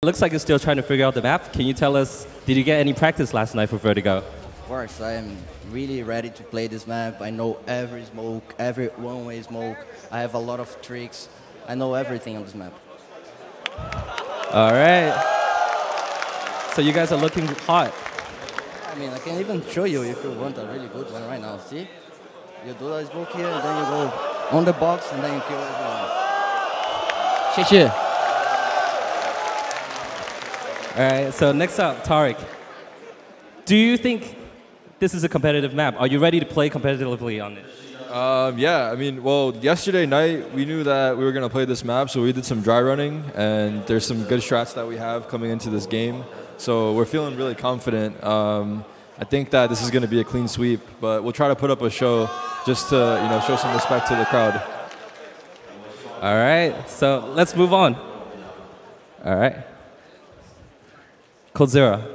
Looks like you're still trying to figure out the map. Can you tell us, did you get any practice last night for Vertigo? Of course, I am really ready to play this map. I know every smoke, every one-way smoke. I have a lot of tricks. I know everything on this map. All right. So you guys are looking hot. I mean, I can even show you if you want a really good one right now. See? You do a smoke here, and then you go on the box, and then you kill everyone. 谢谢. All right, so next up, Tarek. Do you think this is a competitive map? Are you ready to play competitively on it? Yeah, I mean, well, yesterday night we knew that we were going to play this map, so we did some dry running, and there's some good strats that we have coming into this game. So we're feeling really confident. I think that this is going to be a clean sweep, but we'll try to put up a show just to, show some respect to the crowd. All right, so let's move on. All right. Coldzera,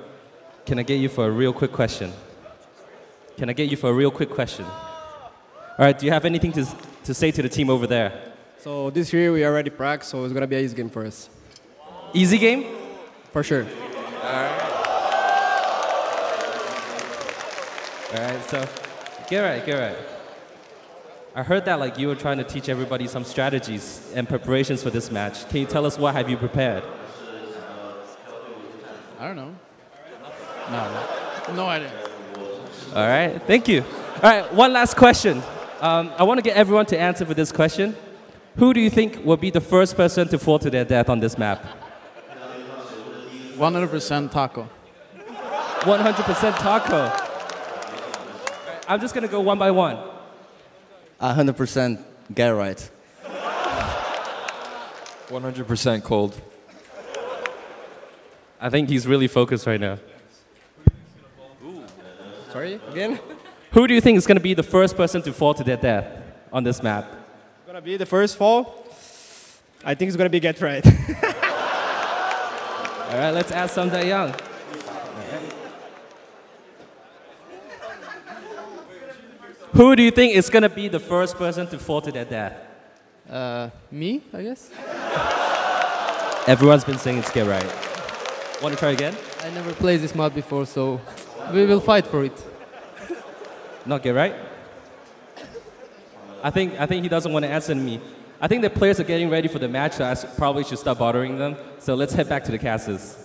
can I get you for a real quick question? Can I get you for a real quick question? All right, do you have anything to say to the team over there? So this year we already practiced, so it's gonna be an easy game for us. Easy game? For sure. All right, so get right. I heard that you were trying to teach everybody some strategies and preparations for this match. Can you tell us what have you prepared? I don't know. No idea. All right, thank you. All right, one last question. I want to get everyone to answer for this question. Who do you think will be the first person to fall to their death on this map? 100% taco. 100% taco. I'm just going to go one by one. 100% get right. 100% cold. I think he's really focused right now. Sorry, again? Who do you think is going to be the first person to fall to their death on this map? Gonna be the first fall. I think it's gonna be get right. All right, let's ask Sam Young. Who do you think is going to be the first person to fall to their death? Me, I guess. Everyone's been saying it's get right. Want to try again? I never played this mod before, so we will fight for it. Not get right? I think he doesn't want to answer me. I think the players are getting ready for the match, so I probably should stop bothering them. So let's head back to the casters.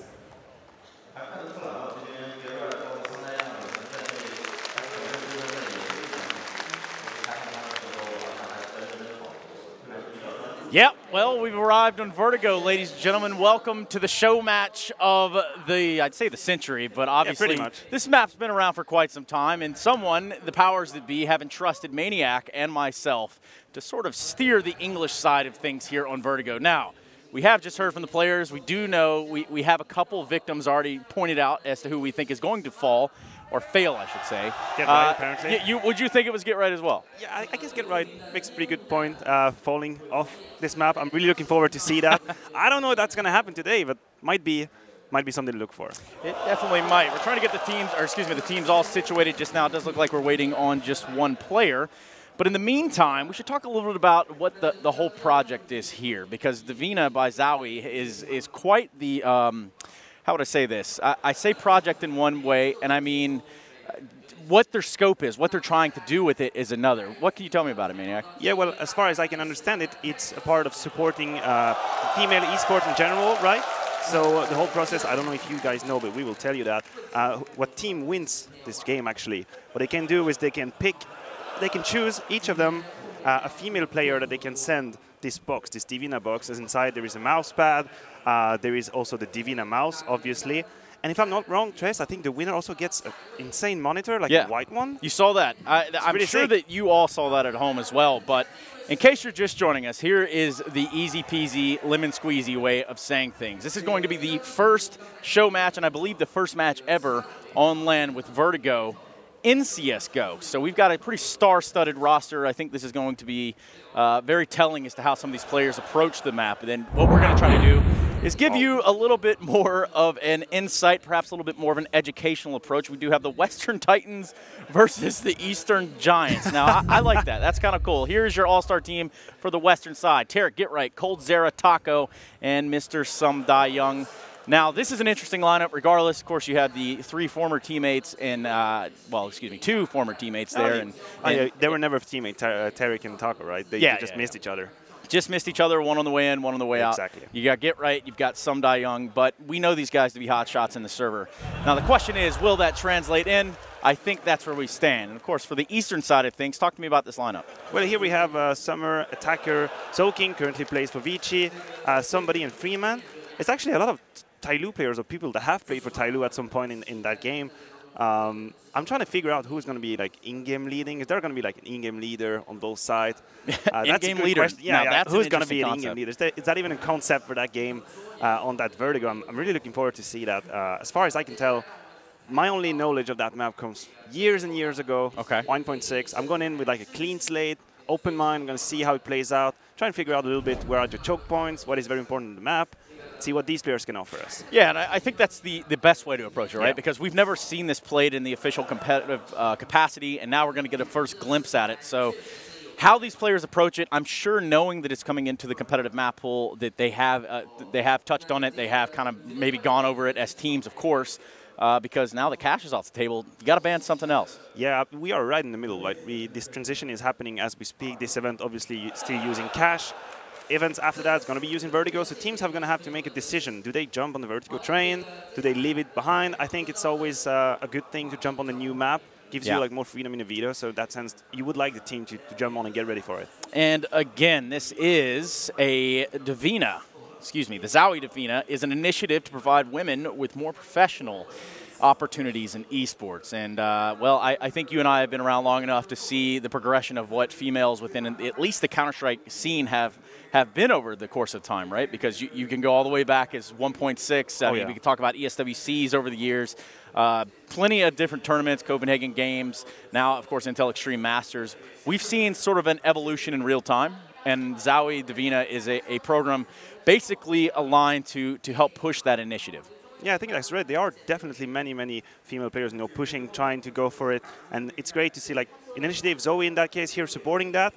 Yep, well, we've arrived on Vertigo, ladies and gentlemen. Welcome to the show match of I'd say the century, but obviously this map's been around for quite some time, and the powers that be, have entrusted Maniac and myself to sort of steer the English side of things here on Vertigo. Now, we have just heard from the players. We do know we have a couple victims already pointed out as to who we think is going to fall. Or fail, I should say. Get right, apparently. Would you think it was get right as well? Yeah, I guess get right makes a pretty good point, falling off this map. I'm really looking forward to see that. I don't know if that's going to happen today, but might be something to look for. It definitely might. We're trying to get the teams all situated just now. It does look like we're waiting on just one player. But in the meantime, we should talk a little bit about what the whole project is here, because Divina by Zowie is quite the how would I say this? I say project in one way, and I mean what their scope is, what they're trying to do with it is another. What can you tell me about it, Maniac? Yeah, well, as far as I can understand it, it's a part of supporting female esports in general, right? So the whole process, I don't know if you guys know, but we will tell you that. What team wins this game, actually, what they can do is they can choose, each of them, a female player that they can send this box, this Divina box. As inside there is a mouse pad. There is also the Divina mouse, obviously. And if I'm not wrong, Tres, I think the winner also gets an insane monitor, like a white one. You saw that. I'm sure that you all saw that at home as well. But in case you're just joining us, here is the easy peasy, lemon squeezy way of saying things. This is going to be the first show match, and I believe the first match ever on LAN with Vertigo in CSGO. So we've got a pretty star-studded roster. I think this is going to be very telling as to how some of these players approach the map. And then what we're going to try to do is give you a little bit more of an insight, perhaps a little bit more of an educational approach. We do have the Western Titans versus the Eastern Giants. Now, I like that. That's kind of cool. Here's your all-star team for the Western side. Tarek, get right, Coldzera, Taco, and Mr. Sum Young. Now, this is an interesting lineup regardless. Of course, you have the 3 former teammates and, well, excuse me, 2 former teammates there. They were never teammates, Tarek and Taco, right? They just missed each other. Just missed each other, one on the way in, one on the way out. Exactly. You got Get Right, you've got Some Die Young, but we know these guys to be hot shots in the server. Now, the question is, will that translate in? I think that's where we stand. And, of course, for the Eastern side of things, talk to me about this lineup. Well, here we have Summer, Attacker, Soaking, currently plays for Vici, Somebody and Freeman. It's actually a lot of Tyloo players or people that have played for Tyloo at some point in that game. I'm trying to figure out who's going to be like in-game leading. Is there going to be like an in-game leader on both sides? In-game leader. Question. Yeah, that's who's going to be an in-game leader? Is that even a concept for that game on that Vertigo? I'm really looking forward to see that. As far as I can tell, my only knowledge of that map comes years and years ago. Okay. 1.6. I'm going in with like a clean slate, open mind. I'm going to see how it plays out. Try and figure out a little bit where are the choke points, what is very important in the map. See what these players can offer us. Yeah, and I think that's the best way to approach it, right? Yeah. Because we've never seen this played in the official competitive capacity, and now we're going to get a first glimpse at it. So how these players approach it, I'm sure knowing that it's coming into the competitive map pool, that they have touched on it, they have kind of maybe gone over it as teams, of course, because now the cash is off the table. You got to ban something else. Yeah, we are right in the middle. Like this transition is happening as we speak. This event obviously still using cash. Events after that is going to be using Vertigo, so teams are going to have to make a decision. Do they jump on the Vertigo train? Do they leave it behind? I think it's always a good thing to jump on the new map. Gives you like more freedom in the veto, so in that sense, you would like the team to jump on and get ready for it. And again, this is a Divina, excuse me, the Zowie Divina is an initiative to provide women with more professional opportunities in esports. And, well, I think you and I have been around long enough to see the progression of what females within at least the Counter-Strike scene have been over the course of time, right? Because you can go all the way back as 1.6. We can talk about ESWCs over the years. Plenty of different tournaments, Copenhagen Games, now, of course, Intel Extreme Masters. We've seen sort of an evolution in real time, and Zowie Divina is a program basically aligned to help push that initiative. Yeah, I think that's right. There are definitely many female players, pushing, trying to go for it, and it's great to see like an initiative, Zowie in that case here supporting that.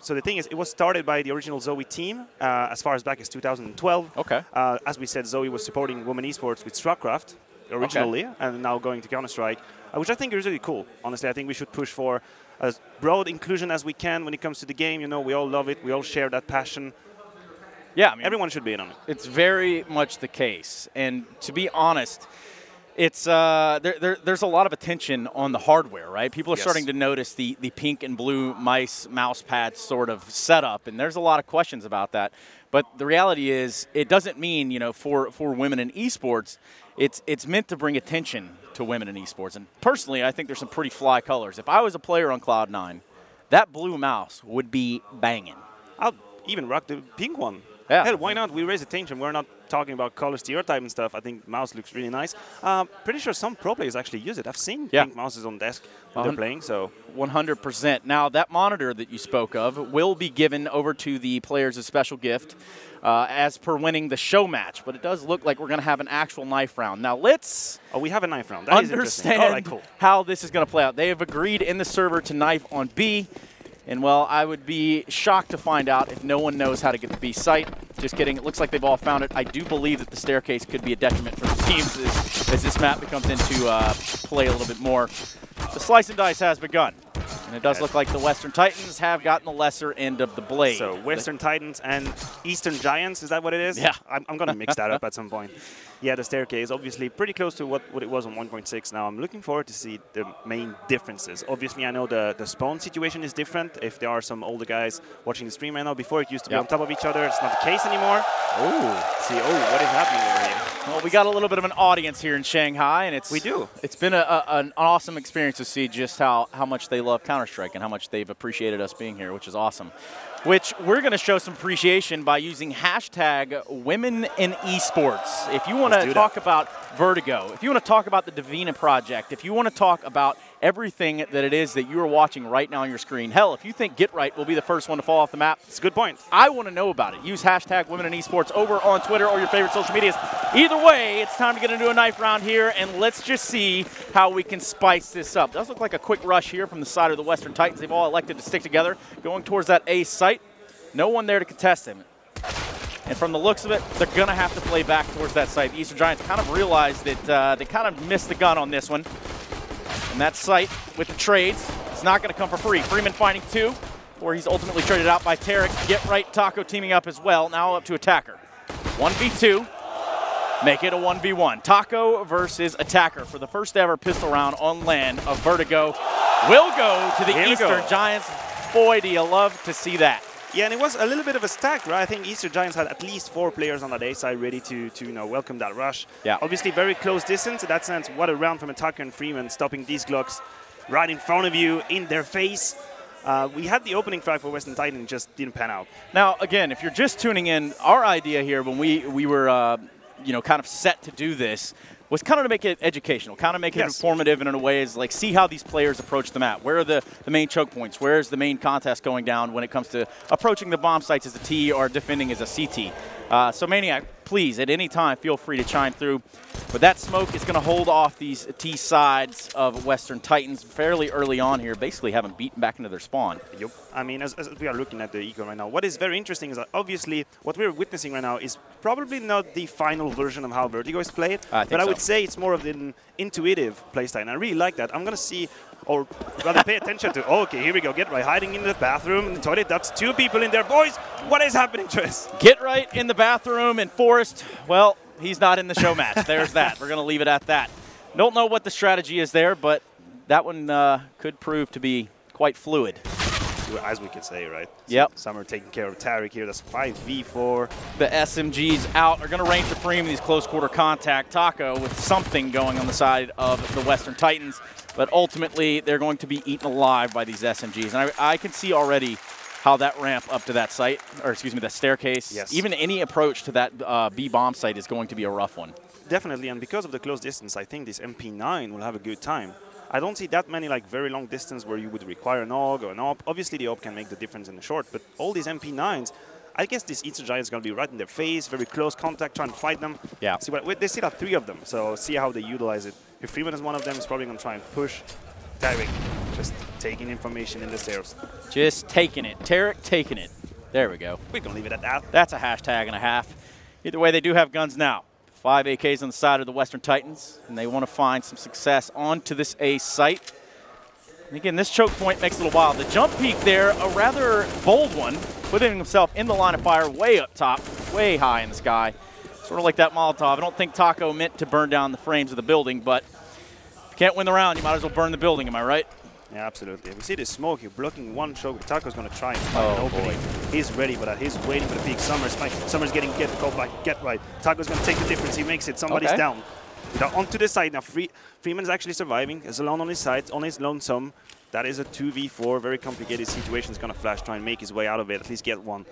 So the thing is, it was started by the original Zowie team as far as back as 2012. Okay. As we said, Zowie was supporting women esports with StarCraft originally, and now going to Counter-Strike, which I think is really cool. Honestly, I think we should push for as broad inclusion as we can when it comes to the game. We all love it. We all share that passion. Yeah, I mean, everyone should be in on it. It's very much the case. And to be honest, it's there's a lot of attention on the hardware, right? People are starting to notice the pink and blue mouse pad sort of setup, and there's a lot of questions about that. But the reality is, it doesn't mean, for women in esports, it's meant to bring attention to women in esports. And personally, I think there's some pretty fly colors. If I was a player on Cloud9, that blue mouse would be banging. I'll even rock the pink one. Yeah. Hell, why not? We raise attention. We're not talking about color stereotype and stuff. I think mouse looks really nice. Pretty sure some pro players actually use it. I've seen pink mouses on desk when they're playing. So 100%. Now, that monitor that you spoke of will be given over to the players as special gift as per winning the show match. But it does look like we're going to have an actual knife round. Now, let's we have a knife round. That understand how this is going to play out. They have agreed in the server to knife on B. And, well, I would be shocked to find out if no one knows how to get the B site. Just kidding. It looks like they've all found it. I do believe that the staircase could be a detriment for the teams as this map becomes into play a little bit more. The slice and dice has begun. And it does look like the Western Titans have gotten the lesser end of the blade. So Western Titans and Eastern Giants, is that what it is? Yeah. I'm going to mix that up at some point. Yeah, the staircase, obviously pretty close to what it was on 1.6 now. I'm looking forward to see the main differences. Obviously, I know the spawn situation is different. If there are some older guys watching the stream right now, before it used to be on top of each other. It's not the case anymore. See, what is happening over here? Well, we got a little bit of an audience here in Shanghai, and it's been an awesome experience to see just how much they love Counter-Strike and how much they've appreciated us being here, which is awesome. Which we're going to show some appreciation by using hashtag Women in Esports. If you want to talk about Vertigo, if you want to talk about the Divina project, if you want to talk about everything that it is that you are watching right now on your screen, hell, if you think Get Right will be the first one to fall off the map, it's a good point. I want to know about it. Use hashtag Women in Esports over on Twitter or your favorite social medias. Either way, it's time to get into a knife round here, and let's just see how we can spice this up. It does look like a quick rush here from the side of the Western Titans. They've all elected to stick together, going towards that A site. No one there to contest him. And from the looks of it, they're going to have to play back towards that site. The Eastern Giants kind of realized that they kind of missed the gun on this one. And that site with the trades, it's not going to come for free. Freeman finding 2, where he's ultimately traded out by Tarek. Get right, Taco teaming up as well. Now up to Attacker. 1v2. Make it a 1v1. Taco versus Attacker for the first ever pistol round on land of Vertigo. Will go to the Eastern Giants. Boy, do you love to see that. Yeah, and it was a little bit of a stack, right? I think Eastern Giants had at least 4 players on that A side ready to welcome that rush. Yeah. Obviously, very close distance. In that sense, what a round from Attacker and Freeman, stopping these Glocks right in front of you, in their face. We had the opening frag for Western Titan and just didn't pan out. Now, again, if you're just tuning in, our idea here when we were kind of set to do this was kind of to make it educational, kind of make it informative, and in a way is like see how these players approach the map. Where are the main choke points? Where is the main contest going down when it comes to approaching the bomb sites as a T or defending as a CT? So Maniac, please, at any time, feel free to chime through. But that smoke is going to hold off these T sides of Western Titans fairly early on here, basically haven't beaten back into their spawn. Yep. I mean, as we are looking at the eco right now, what is very interesting is that obviously what we're witnessing right now is probably not the final version of how Vertigo is played, but I would say it's more of an intuitive playstyle, and I really like that. I'm going to see, or rather pay attention to, okay, here we go, Get Right, hiding in the bathroom, in the toilet, that's 2 people in there. Boys, what is happening to us? Get Right in the bathroom, and Forrest, well, he's not in the show match. There's that. We're going to leave it at that. Don't know what the strategy is there, but that one could prove to be quite fluid. As we could say, right? Yep. Summer taking care of Tarek here. That's 5v4. The SMGs out are going to reign supreme in these close quarter contact. Taco with something going on the side of the Western Titans, but ultimately they're going to be eaten alive by these SMGs. And I can see already how that ramp up to that site, or excuse me, that staircase, even any approach to that B bomb site is going to be a rough one. Definitely, and because of the close distance, I think this MP9 will have a good time. I don't see that many like very long distance where you would require an AUG or an AWP. Obviously, the AWP can make the difference in the short, but all these MP9s, I guess this Eastern Giant is going to be right in their face, very close contact, trying to fight them. Yeah. See what they still have 3 of them, so see how they utilize it. If Freeman is one of them, he's probably going to try and push. Tarek just taking information in the stairs. Just taking it. Tarek taking it. There we go. We're going to leave it at that. That's a hashtag and a half. Either way, they do have guns now. 5 AKs on the side of the Western Titans, and they want to find some success onto this A site. And again, this choke point makes it a little wild. The jump peak there, a rather bold one, putting himself in the line of fire way up top, way high in the sky. Sort of like that Molotov. I don't think Taco meant to burn down the frames of the building, but if you can't win the round, you might as well burn the building, am I right? Yeah, absolutely. We see the smoke here blocking one choke. Taco's going to try and find an opening. He's ready for that. He's waiting for the peak. Summer's getting the call back. Get Right. Taco's going to take the difference. He makes it. Somebody's down. Now onto the side. Now Freeman's actually surviving. Is alone on his side, on his lonesome. That is a 2v4. Very complicated situation. He's going to flash, try and make his way out of it. At least get one.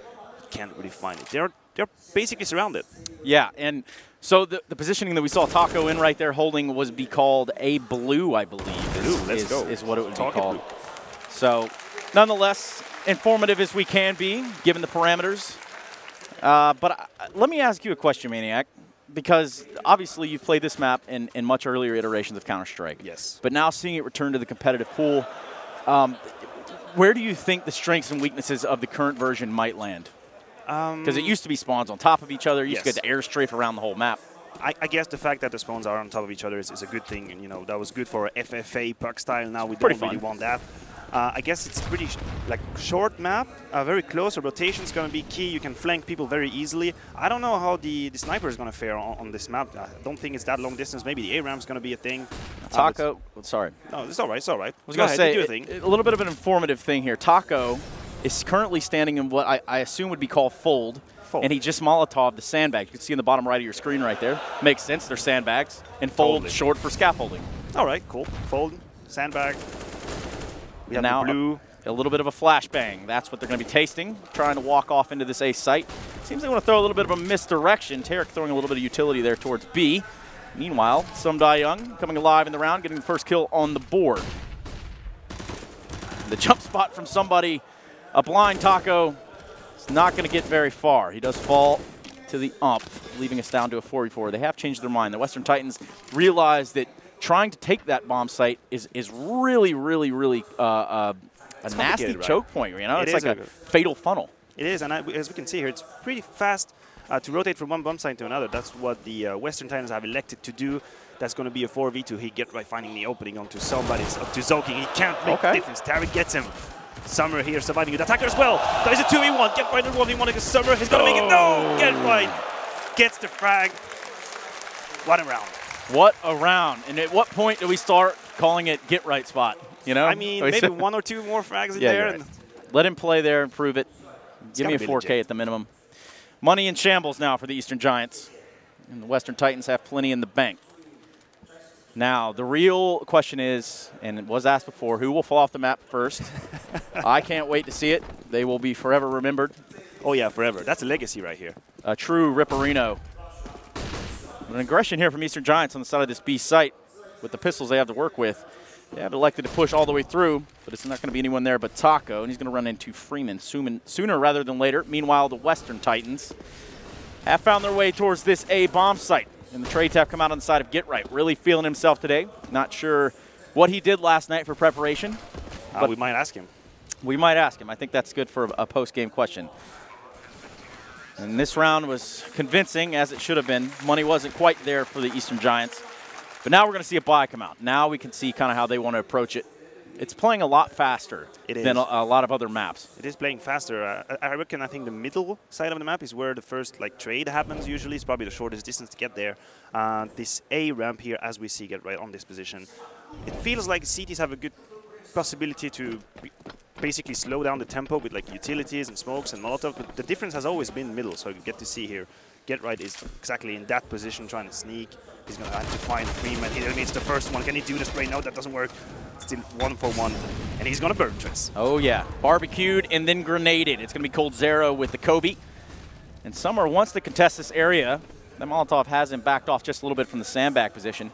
Can't really find it. They're basically surrounded. Yeah, and so the positioning that we saw Taco in right there holding was be called a blue, I believe. Is what it would be called. Blue. So, nonetheless, informative as we can be, given the parameters. But let me ask you a question, Maniac, because obviously you've played this map in much earlier iterations of Counter-Strike. Yes. But now seeing it return to the competitive pool, where do you think the strengths and weaknesses of the current version might land? Because it used to be spawns on top of each other. You used to get the air strafe around the whole map. I guess the fact that the spawns are on top of each other is a good thing. And, you know, that was good for FFA puck style. Now we don't really want that. I guess it's pretty short map, very close. A rotation is going to be key. You can flank people very easily. I don't know how the sniper is going to fare on this map. I don't think it's that long distance. Maybe the A-ramp is going to be a thing. Taco, sorry. No, it's all right. It's all right. I was going to say, a little bit of an informative thing here. Taco is currently standing in what I assume would be called fold. And he just Molotov the sandbag. You can see in the bottom right of your screen right there. Makes sense. They're sandbags. And fold short for scaffolding. All right, cool. Fold, sandbag. We have now the blue. A little bit of a flashbang. That's what they're going to be tasting. Trying to walk off into this A site. Seems they want to throw a little bit of a misdirection. Tarek throwing a little bit of utility there towards B. Meanwhile, Sumdai Young coming alive in the round, getting the first kill on the board. The jump spot from somebody, a blind Taco. It's not going to get very far. He does fall to the ump, leaving us down to a 4v4. They have changed their mind. The Western Titans realize that trying to take that bomb site is really, really, really a nasty choke point. You know, it's like a fatal funnel. It is, and as we can see here, it's pretty fast. to rotate from one bomb site to another. That's what the Western Titans have elected to do. That's going to be a 4v2. He get right finding the opening onto somebody, up to Zoking. He can't make a difference. Tarik gets him. Summer here surviving the attacker as well. There's a 2v1. Get right in 1v1 against Summer. He's going to make it. No! Get right. Gets the frag. What a round. What a round. And at what point do we start calling it get right spot? You know? I mean, maybe 1 or 2 more frags in there. Right. Let him play there and prove it. Give me a 4K at the minimum. Money in shambles now for the Eastern Giants. And the Western Titans have plenty in the bank. Now, the real question is, and it was asked before, who will fall off the map first? I can't wait to see it. They will be forever remembered. Oh, yeah, forever. That's a legacy right here. A true Ripperino. An aggression here from Eastern Giants on the side of this B site with the pistols they have to work with. They have elected to push all the way through, but it's not going to be anyone there but Taco, and he's going to run into Freeman sooner rather than later. Meanwhile, the Western Titans have found their way towards this A bomb site. And the trades have come out on the side of Get Right. Really feeling himself today. Not sure what he did last night for preparation. But we might ask him. We might ask him. I think that's good for a post-game question. And this round was convincing, as it should have been. Money wasn't quite there for the Eastern Giants. But now we're going to see a buy come out. Now we can see kind of how they want to approach it. It's playing a lot faster than a lot of other maps. It is playing faster. I think the middle side of the map is where the first trade happens usually. It's probably the shortest distance to get there. This A ramp here, as we see, Get Right on this position. It feels like cities have a good possibility to basically slow down the tempo with utilities and smokes and Molotov, but the difference has always been middle, so you get to see here. Get Right is exactly in that position trying to sneak. He's going to have to find Freeman. He needs the first one. Can he do the spray? No, that doesn't work. Still 1-for-1. And he's going to burn Triss. Oh, yeah. Barbecued and then grenaded. It's going to be Cold Zero with the Kobe. And Summer wants to contest this area. The Molotov has him backed off just a little bit from the sandbag position.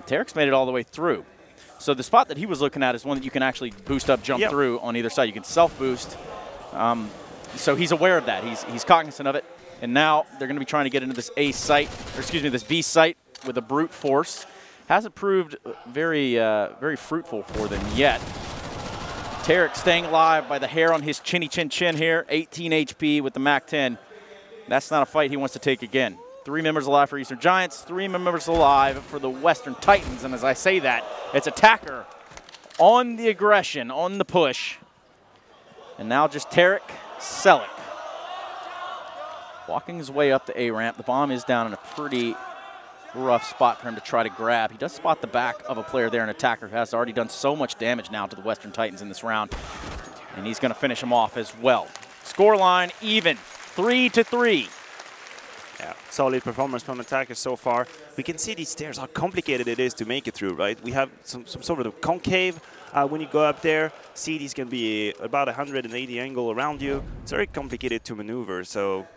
Tarik's made it all the way through. So the spot that he was looking at is one that you can actually boost up, jump through on either side. You can self-boost. So he's aware of that. He's cognizant of it. And now they're going to be trying to get into this A site, or excuse me, this B site with a brute force. Hasn't proved very fruitful for them yet. Tarik staying alive by the hair on his chinny chin here. 18 HP with the MAC-10. That's not a fight he wants to take again. 3 members alive for Eastern Giants, 3 members alive for the Western Titans. And as I say that, it's Attacker on the aggression, on the push. And now just Tarik Selleck walking his way up the A ramp. The bomb is down in a pretty rough spot for him to try to grab. He does spot the back of a player there, an Attacker who has already done so much damage now to the Western Titans in this round. And he's going to finish him off as well. Scoreline even, 3-3. Yeah, solid performance from Attacker so far. We can see these stairs, how complicated it is to make it through, right? We have some sort of concave when you go up there. CD's can be about 180 angle around you. It's very complicated to maneuver, so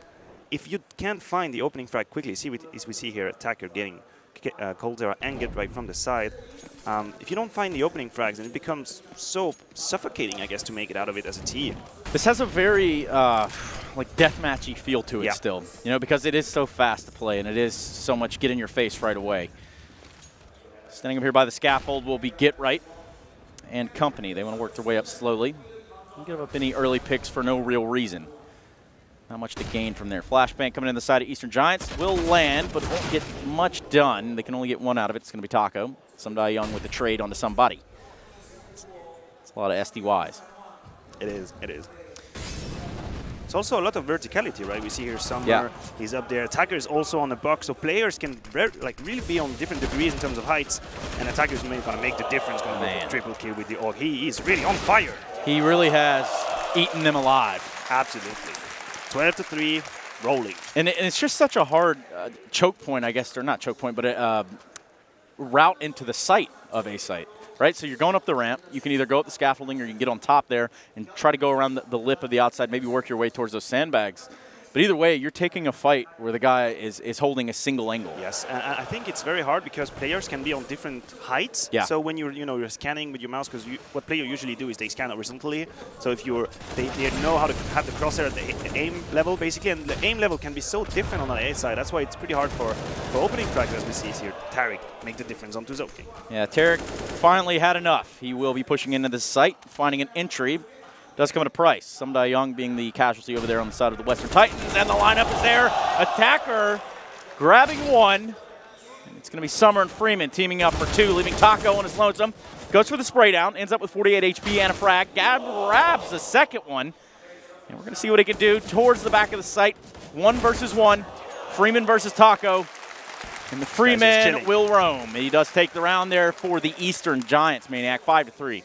if you can't find the opening frag quickly, as we see here, Attacker getting Cold Zero and Get Right from the side. If you don't find the opening frags, then it becomes so suffocating, I guess, to make it out of it as a team. This has a very like deathmatchy feel to it still, you know, because it is so fast to play and it is so much get in your face right away. Standing up here by the scaffold will be Get Right and company. They want to work their way up slowly. Don't give up any early picks for no real reason. Not much to gain from there. Flashbang coming in the side of Eastern Giants. Will land, but won't get much done. They can only get one out of it. It's going to be Taco. Somebody young with the trade onto somebody. It's a lot of SDYs. It is. It is. It's also a lot of verticality, right? We see here Summer. He's up there. Attacker is also on the box, so players can really be on different degrees in terms of heights. And Attacker's going to make the difference. Going to go for triple kill with the AUG. He is really on fire. He really has eaten them alive. Absolutely. 12-3, rolling. And it's just such a hard choke point, I guess, or not choke point, but a route into the site of a site, right? So you're going up the ramp. You can either go up the scaffolding or you can get on top there and try to go around the lip of the outside, maybe work your way towards those sandbags. But either way, you're taking a fight where the guy is holding a single angle. Yes, and I think it's very hard because players can be on different heights. Yeah. So when you're scanning with your mouse, because what players usually do is they scan horizontally. So if they know how to have the crosshair at the aim level basically, and the aim level can be so different on the A side. That's why it's pretty hard for opening frags, as we see here. Tarik make the difference onto Zoking. Yeah, Tarik finally had enough. He will be pushing into the site, finding an entry. does come at a price. Sumdai Young being the casualty over there on the side of the Western Titans, and the lineup is there. Attacker grabbing one. It's going to be Summer and Freeman teaming up for 2, leaving Taco on his lonesome. Goes for the spray down, ends up with 48 HP and a frag. Gab grabs the second one. And we're going to see what he can do towards the back of the site. 1 versus 1. Freeman versus Taco. And the Freeman will roam. He does take the round there for the Eastern Giants, Maniac, 5-3.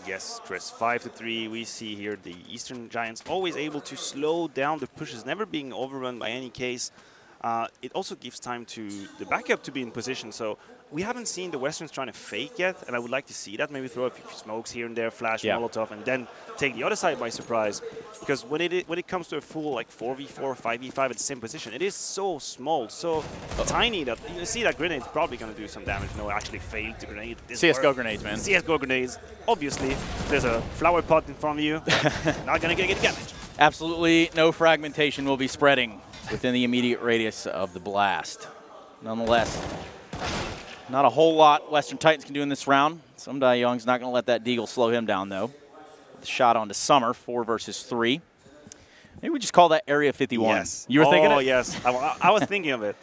Yes, Chris, 5-3. We see here the Eastern Giants always able to slow down the pushes, never being overrun by any case. It also gives time to the backup to be in position. So we haven't seen the Westerns trying to fake yet, and I would like to see that. Maybe throw a few smokes here and there, flash, Molotov, and then take the other side by surprise. Because when it comes to a full like 4v4, 5v5 at the same position, it is so small, so tiny that you see that grenade's probably going to do some damage. No, actually failed the grenade. CSGO grenades, man. CSGO grenades. Obviously, there's a flower pot in front of you. Not going to get damage. Absolutely no fragmentation will be spreading within the immediate radius of the blast. Nonetheless, not a whole lot Western Titans can do in this round. Sumdai Young's not going to let that Deagle slow him down, though. The shot onto Summer, 4 versus 3. Maybe we just call that Area 51. Yes. You were thinking it? Oh, yes. I was thinking of it.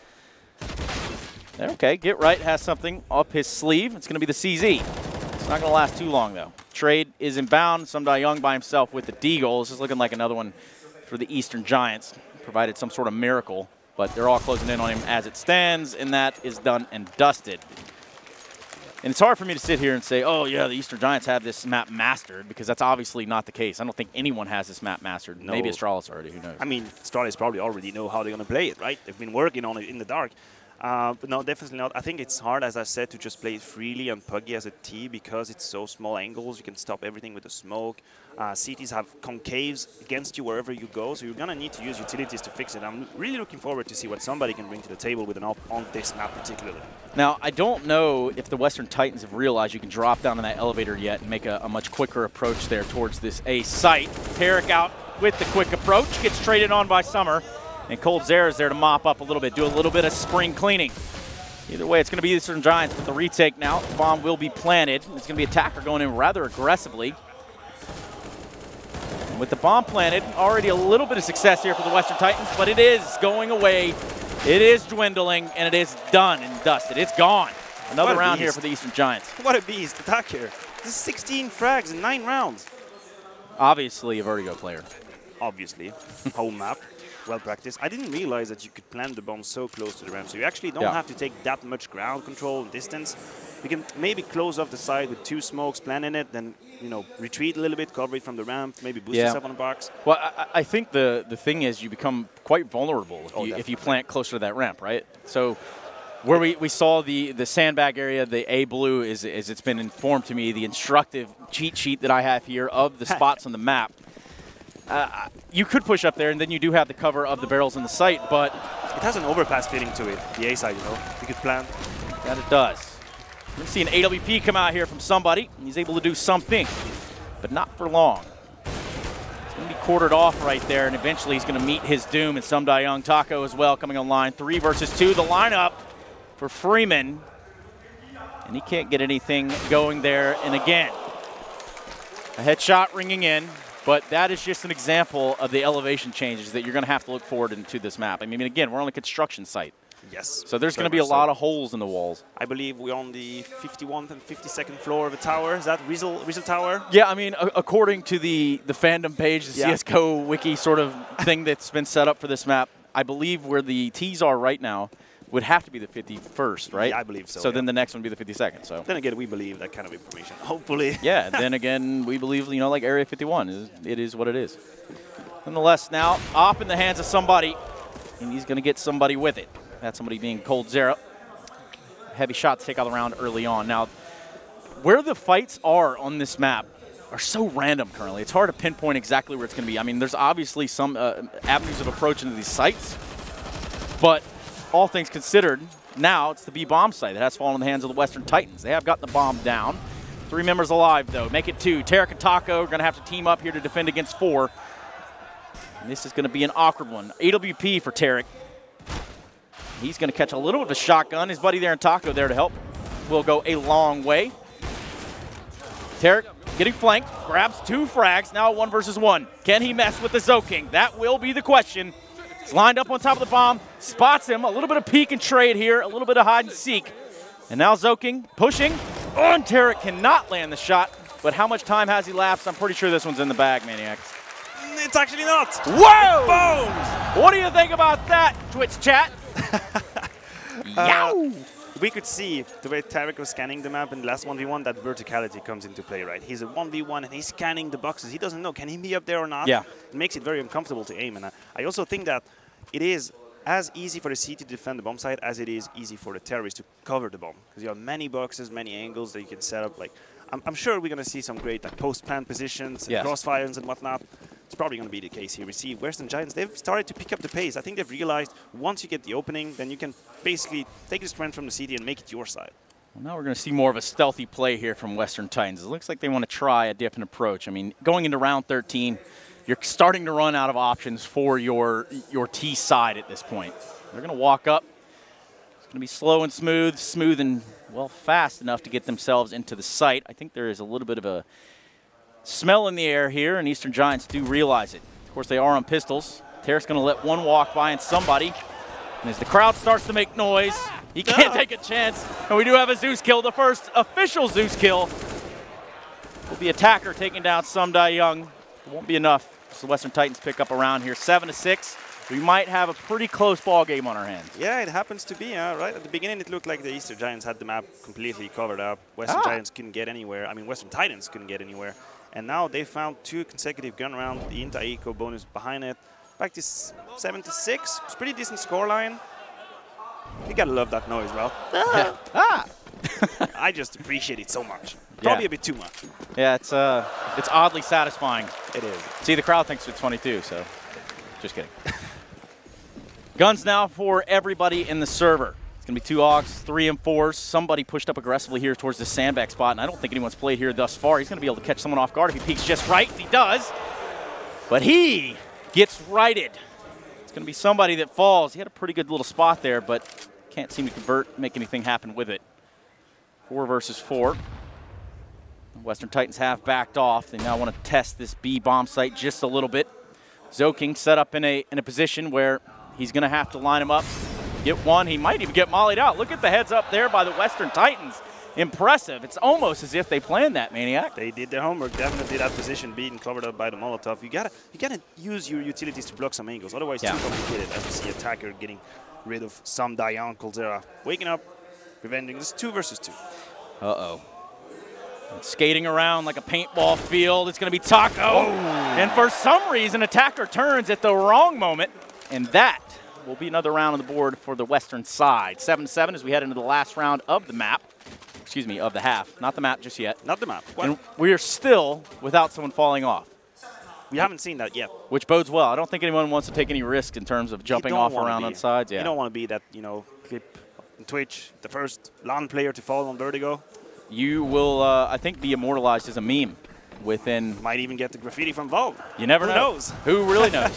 Okay, Get Right has something up his sleeve. It's going to be the CZ. It's not going to last too long, though. Trade is inbound. Sumdai Young by himself with the Deagle. This is looking like another one for the Eastern Giants. Provided some sort of miracle, but they're all closing in on him as it stands, and that is done and dusted. And it's hard for me to sit here and say, oh, yeah, the Eastern Giants have this map mastered, because that's obviously not the case. I don't think anyone has this map mastered. No. Maybe Astralis already, who knows? I mean, Astralis probably already know how they're going to play it, right? They've been working on it in the dark. But no, definitely not. I think it's hard, as I said, to just play it freely and puggy as a T because it's so small angles. You can stop everything with the smoke. CTs have concaves against you wherever you go, so you're going to need to use utilities to fix it. I'm really looking forward to see what somebody can bring to the table with an op on this map particularly. Now, I don't know if the Western Titans have realized you can drop down in that elevator yet and make a much quicker approach there towards this A site. Tarek out with the quick approach, gets traded on by Summer. And Coldzera is there to mop up a little bit, do a little bit of spring cleaning. Either way, it's going to be the Eastern Giants with the retake now. The bomb will be planted. It's going to be Attacker going in rather aggressively. And with the bomb planted, already a little bit of success here for the Western Titans, but it is going away. It is dwindling, and it is done and dusted. It's gone. Another round here for the Eastern Giants. What a beast, Attacker. This is 16 frags in 9 rounds. Obviously a Vertigo player. Obviously. Home map. Well practiced. I didn't realize that you could plant the bomb so close to the ramp, so you actually don't have to take that much ground control and distance. You can maybe close off the side with 2 smokes, planting it, then retreat a little bit, cover it from the ramp, maybe boost yourself on the box. Well, I think the thing is you become quite vulnerable if you plant closer to that ramp, right? So where we saw the sandbag area, the A blue is it's been informed to me, the instructive cheat sheet that I have here of the spots on the map. You could push up there, and then you do have the cover of the barrels in the site, but it has an overpass feeling to it, the A side, you could plan. That it does. We're seeing AWP come out here from somebody, and he's able to do something, but not for long. He's going to be quartered off right there, and eventually he's going to meet his doom, and Sumdai Young Taco as well coming online. 3 versus 2, the lineup for Freeman, and he can't get anything going there, and again, a headshot ringing in. But that is just an example of the elevation changes that you're going to have to look forward into this map. I mean, again, we're on a construction site. Yes. So there's going to be a lot of holes in the walls. I believe we're on the 51st and 52nd floor of a tower. Is that Rizal Tower? Yeah, I mean, according to the fandom page, the CSGO wiki sort of thing that's been set up for this map, I believe where the T's are right now would have to be the 51st, right? Yeah, I believe so. So then the next one would be the 52nd. So then again, we believe that kind of information. Hopefully. Yeah. Then again, we believe like Area 51. It is what it is. Nonetheless, now off in the hands of somebody, and he's going to get somebody with it. That somebody being Coldzera. Heavy shot to take out the round early on. Now, where the fights are on this map are so random currently. It's hard to pinpoint exactly where it's going to be. I mean, there's obviously some avenues of approach into these sites, but all things considered, now it's the B-bomb site that has fallen in the hands of the Western Titans. They have gotten the bomb down. 3 members alive, though. Make it 2. Tarek and Taco are going to have to team up here to defend against 4. And this is going to be an awkward one. AWP for Tarek. He's going to catch a little bit of a shotgun. His buddy there and Taco there to help will go a long way. Tarek getting flanked, grabs 2 frags, now 1 versus 1. Can he mess with the Zoking? That will be the question. He's lined up on top of the bomb, spots him, a little bit of peek and trade here, a little bit of hide and seek. And now Zoking pushing. Oh, and Tarek cannot land the shot, but how much time has elapsed? I'm pretty sure this one's in the bag, Maniac. It's actually not. Whoa! Boom! What do you think about that, Twitch chat? Yow! We could see the way Tarek was scanning the map in the last 1v1, that verticality comes into play, right? He's a 1v1 and he's scanning the boxes. He doesn't know, can he be up there or not? Yeah. It makes it very uncomfortable to aim. And I also think that it is as easy for the C to defend the bomb site as it is easy for the terrorists to cover the bomb. Because you have many boxes, many angles that you can set up. Like, I'm sure we're going to see some great like, post-plant positions, and crossfires and whatnot. It's probably going to be the case here. We see Western Giants, they've started to pick up the pace. I think they've realized once you get the opening, then you can basically take the strength from the city and make it your side. Well, now we're going to see more of a stealthy play here from Western Titans. It looks like they want to try a different approach. I mean, going into round 13, you're starting to run out of options for your T side at this point. They're going to walk up. It's going to be slow and smooth and, well, fast enough to get themselves into the site. I think there is a little bit of a smell in the air here, and Eastern Giants do realize it. Of course, they are on pistols. Tarek's going to let one walk by and somebody. And as the crowd starts to make noise, he can't take a chance. And we do have a Zeus kill, the first official Zeus kill. Will be Attacker taking down Sumdai Young. It won't be enough. So the Western Titans pick up around here, 7-6. We might have a pretty close ball game on our hands. Yeah, it happens to be, right? At the beginning, it looked like the Eastern Giants had the map completely covered up. Western Giants couldn't get anywhere. I mean, Western Titans couldn't get anywhere. And now they found 2 consecutive gun rounds, the Inta-Eco bonus behind it. Back to 7-6. It's a pretty decent scoreline. You gotta love that noise, well. I just appreciate it so much. Probably a bit too much. Yeah, it's oddly satisfying. It is. See, the crowd thinks it's funny too, so just kidding. Guns now for everybody in the server. It's going to be 2 Augs, 3 and 4s. Somebody pushed up aggressively here towards the sandbag spot, and I don't think anyone's played here thus far. He's going to be able to catch someone off guard if he peeks just right. He does. But he gets righted. It's going to be somebody that falls. He had a pretty good little spot there, but can't seem to convert, make anything happen with it. 4 versus 4. Western Titans have backed off. They now want to test this B bomb site just a little bit. Zoking set up in a position where he's going to have to line him up. Get one. He might even get mollied out. Look at the heads up there by the Western Titans. Impressive. It's almost as if they planned that, Maniac. They did their homework. Definitely that position being covered up by the Molotov. You gotta use your utilities to block some angles. Otherwise, too complicated. As we see Attacker getting rid of some Dion Coldzera. Waking up, preventing this 2 versus 2. Uh-oh. Skating around like a paintball field. It's going to be Taco. Oh. And for some reason, Attacker turns at the wrong moment. And that will be another round on the board for the Western side. 7-7 as we head into the last round of the map. Excuse me, of the half. Not the map just yet. Not the map. What? And we are still without someone falling off. We haven't seen that yet. Which bodes well. I don't think anyone wants to take any risk in terms of jumping off around on sides. Yeah. You don't want to be that, clip on Twitch, the first LAN player to fall on Vertigo. You will, I think, be immortalized as a meme within... Might even get the graffiti from Vogue. You never know. Who knows? Who really knows?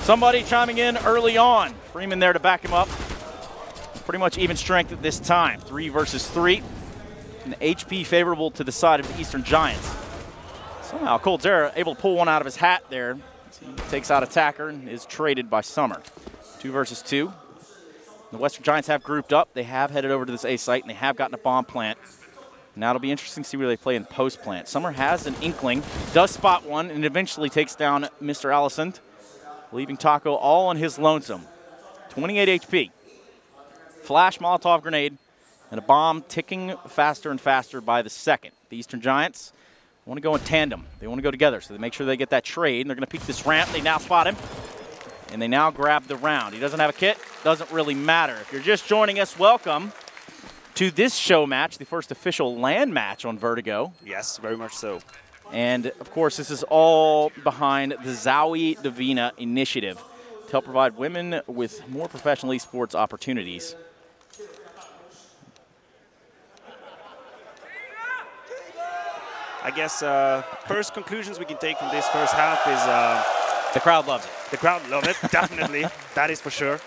Somebody chiming in early on. Freeman there to back him up. Pretty much even strength at this time. 3 versus 3. And the HP favorable to the side of the Eastern Giants. Somehow Coldzera able to pull one out of his hat there. He takes out Attacker and is traded by Summer. 2 versus 2. The Western Giants have grouped up. They have headed over to this A site, and they have gotten a bomb plant. Now it'll be interesting to see where they play in post plant. Summer has an inkling, does spot one, and eventually takes down Mr. Allison, leaving Taco all on his lonesome. 28 HP. Flash Molotov grenade, and a bomb ticking faster and faster by the second. The Eastern Giants want to go in tandem. They want to go together, so they make sure they get that trade. And they're going to peek this ramp. They now spot him, and they now grab the round. He doesn't have a kit. Doesn't really matter. If you're just joining us, welcome to this show match, the first official LAN match on Vertigo. Yes, very much so. And, of course, this is all behind the Zowie Divina initiative to help provide women with more professional esports opportunities. I guess first conclusions we can take from this first half is... the crowd loves it. The crowd loves it, definitely. That is for sure.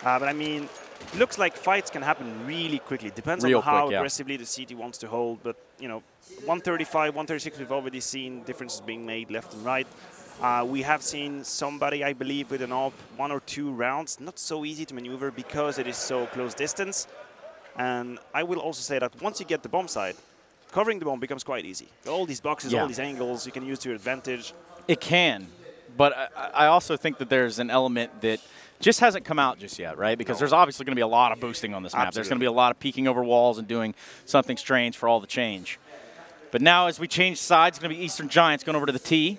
But, I mean, looks like fights can happen really quickly. Depends on how aggressively the CT wants to hold. But, you know, 135, 136, we've already seen differences being made left and right. We have seen somebody, I believe, with an AWP 1 or 2 rounds. Not so easy to maneuver because it is so close distance. And I will also say that once you get the bomb site, covering the bomb becomes quite easy. All these boxes, all these angles, you can use to your advantage. It can, but I also think that there's an element that just hasn't come out just yet, right? Because there's obviously going to be a lot of boosting on this map. There's going to be a lot of peeking over walls and doing something strange for all the change. But now as we change sides, it's going to be Eastern Giants going over to the T.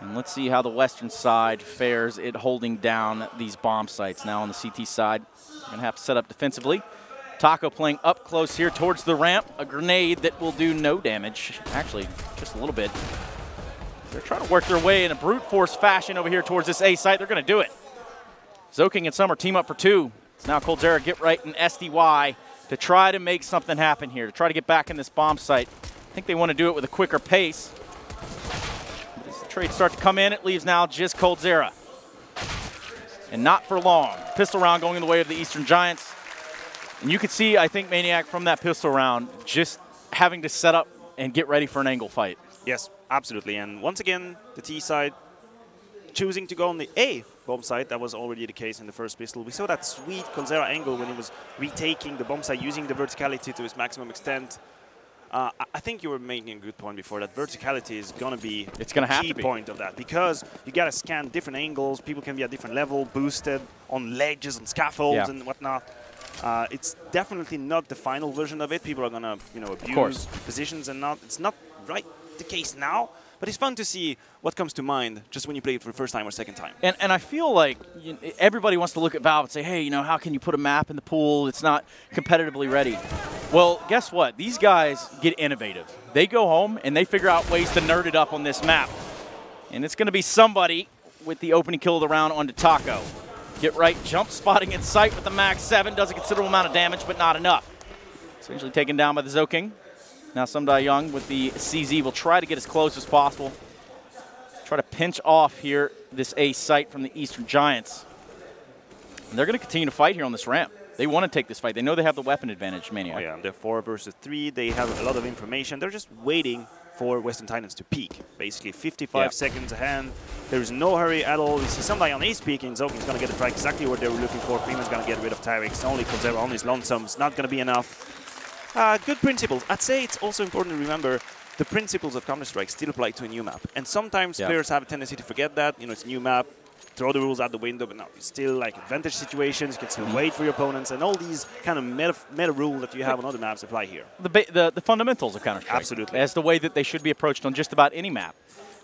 And let's see how the Western side fares it holding down these bomb sites. Now on the CT side, we're going to have to set up defensively. Taco playing up close here towards the ramp. A grenade that will do no damage. Actually, just a little bit. They're trying to work their way in a brute force fashion over here towards this A site. They're going to do it. Zoking and Summer team up for 2. It's now coldzera, Get Right, and SDY to try to make something happen here, to try to get back in this bomb site. I think they want to do it with a quicker pace. As the trades start to come in, it leaves now just coldzera. And not for long. Pistol round going in the way of the Eastern Giants. And you could see, I think, Maniac from that pistol round just having to set up and get ready for an angle fight. Yes, absolutely. And once again, the T side choosing to go on the A bomb site. That was already the case in the first pistol. We saw that sweet coldzera angle when he was retaking the bomb site, using the verticality to its maximum extent. I think you were making a good point before that verticality is going to be the key point of that, because you got to scan different angles. People can be at different level, boosted on ledges and scaffolds and whatnot. It's definitely not the final version of it. People are going to, you know, abuse positions and not. It's not right the case now, but it's fun to see what comes to mind just when you play it for the first time or second time. And I feel like everybody wants to look at Valve and say, hey, you know, how can you put a map in the pool that's not competitively ready? Well, guess what? These guys get innovative. They go home and they figure out ways to nerd it up on this map. And it's going to be somebody with the opening kill of the round onto Taco. Get Right, jump spotting in sight with the Max 7. Does a considerable amount of damage, but not enough. Essentially taken down by the Zoking. Now Sumdai Young with the CZ will try to get as close as possible. Try to pinch off here this A site from the Eastern Giants. And they're going to continue to fight here on this ramp. They want to take this fight. They know they have the weapon advantage, Maniac. Oh yeah, they're 4 versus 3. They have a lot of information. They're just waiting for Western Titans to peak. Basically 55 seconds ahead. There is no hurry at all. You see somebody on ace peaking. Zoking's going to get the frag exactly what they were looking for. Freeman's going to get rid of Tyrix. Only coldzera on his lonesome. It's not going to be enough. Good principles. I'd say it's also important to remember the principles of Counter-Strike still apply to a new map. And sometimes players have a tendency to forget that. You know, it's a new map. Throw the rules out the window, but no, it's still like advantage situations. You can still wait for your opponents, and all these kind of meta rules that you have on other maps apply here. The fundamentals of Counter-Strike. Absolutely. As the way that they should be approached on just about any map.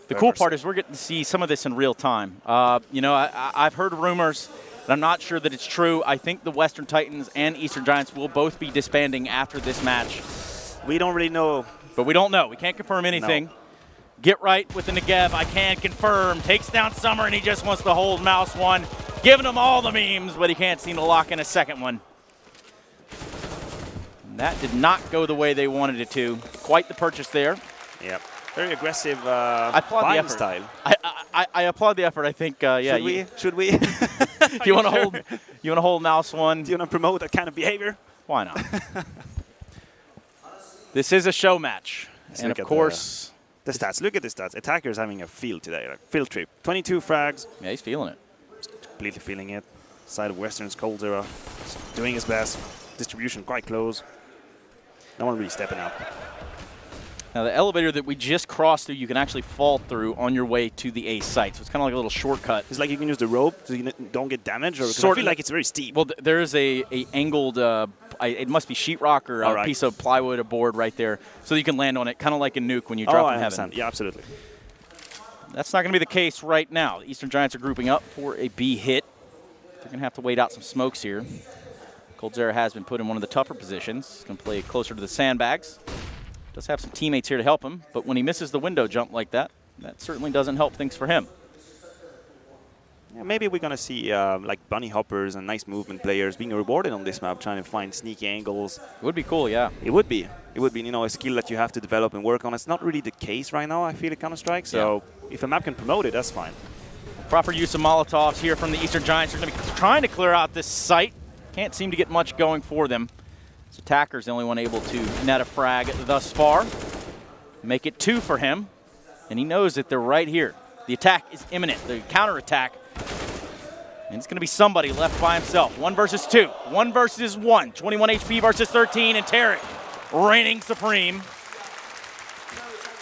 The cool part is we're getting to see some of this in real time. You know, I've heard rumors, and I'm not sure that it's true. I think the Western Titans and Eastern Giants will both be disbanding after this match. We don't really know. But we don't know. We can't confirm anything. No. Get Right with the Negev, I can confirm. Takes down Summer, and he just wants to hold Mouse 1. Giving him all the memes, but he can't seem to lock in a second one. And that did not go the way they wanted it to. Quite the purchase there. Yep. Very aggressive I applaud the effort. style. I applaud the effort. I think, yeah. Should we? you want to hold Mouse 1? Do you want to promote that kind of behavior? Why not? This is a show match. And of course... The stats. Look at the stats. Attacker's having a field today. Like field trip. 22 frags. Yeah, he's feeling it. Completely feeling it. Side of Western's coldzera. Doing his best. Distribution quite close. No one really stepping up. Now the elevator that we just crossed through, you can actually fall through on your way to the A site. So it's kind of like a little shortcut. It's like you can use the rope so you don't get damaged? Or I feel like it's very steep. Well, there is a angled, it must be sheetrock or a piece of plywood, a board right there, so you can land on it, kind of like a nuke when you drop from heaven. Yeah, absolutely. That's not going to be the case right now. The Eastern Giants are grouping up for a B hit. They're going to have to wait out some smokes here. coldzera has been put in one of the tougher positions. He's going to play closer to the sandbags. Does have some teammates here to help him, but when he misses the window jump like that, that certainly doesn't help things for him. Yeah, maybe we're going to see like bunny hoppers and nice movement players being rewarded on this map, trying to find sneaky angles. It would be cool, yeah. It would be. It would be, you know, a skill that you have to develop and work on. It's not really the case right now, I feel, at Counter-Strike. So if a map can promote it, that's fine. Proper use of Molotovs here from the Eastern Giants. They're going to be trying to clear out this site. Can't seem to get much going for them. This attacker's the only one able to net a frag thus far. Make it 2 for him. And he knows that they're right here. The attack is imminent, the counterattack. And it's going to be somebody left by himself. 1 versus 2. 1 versus 1. 21 HP versus 13. And Tarek reigning supreme.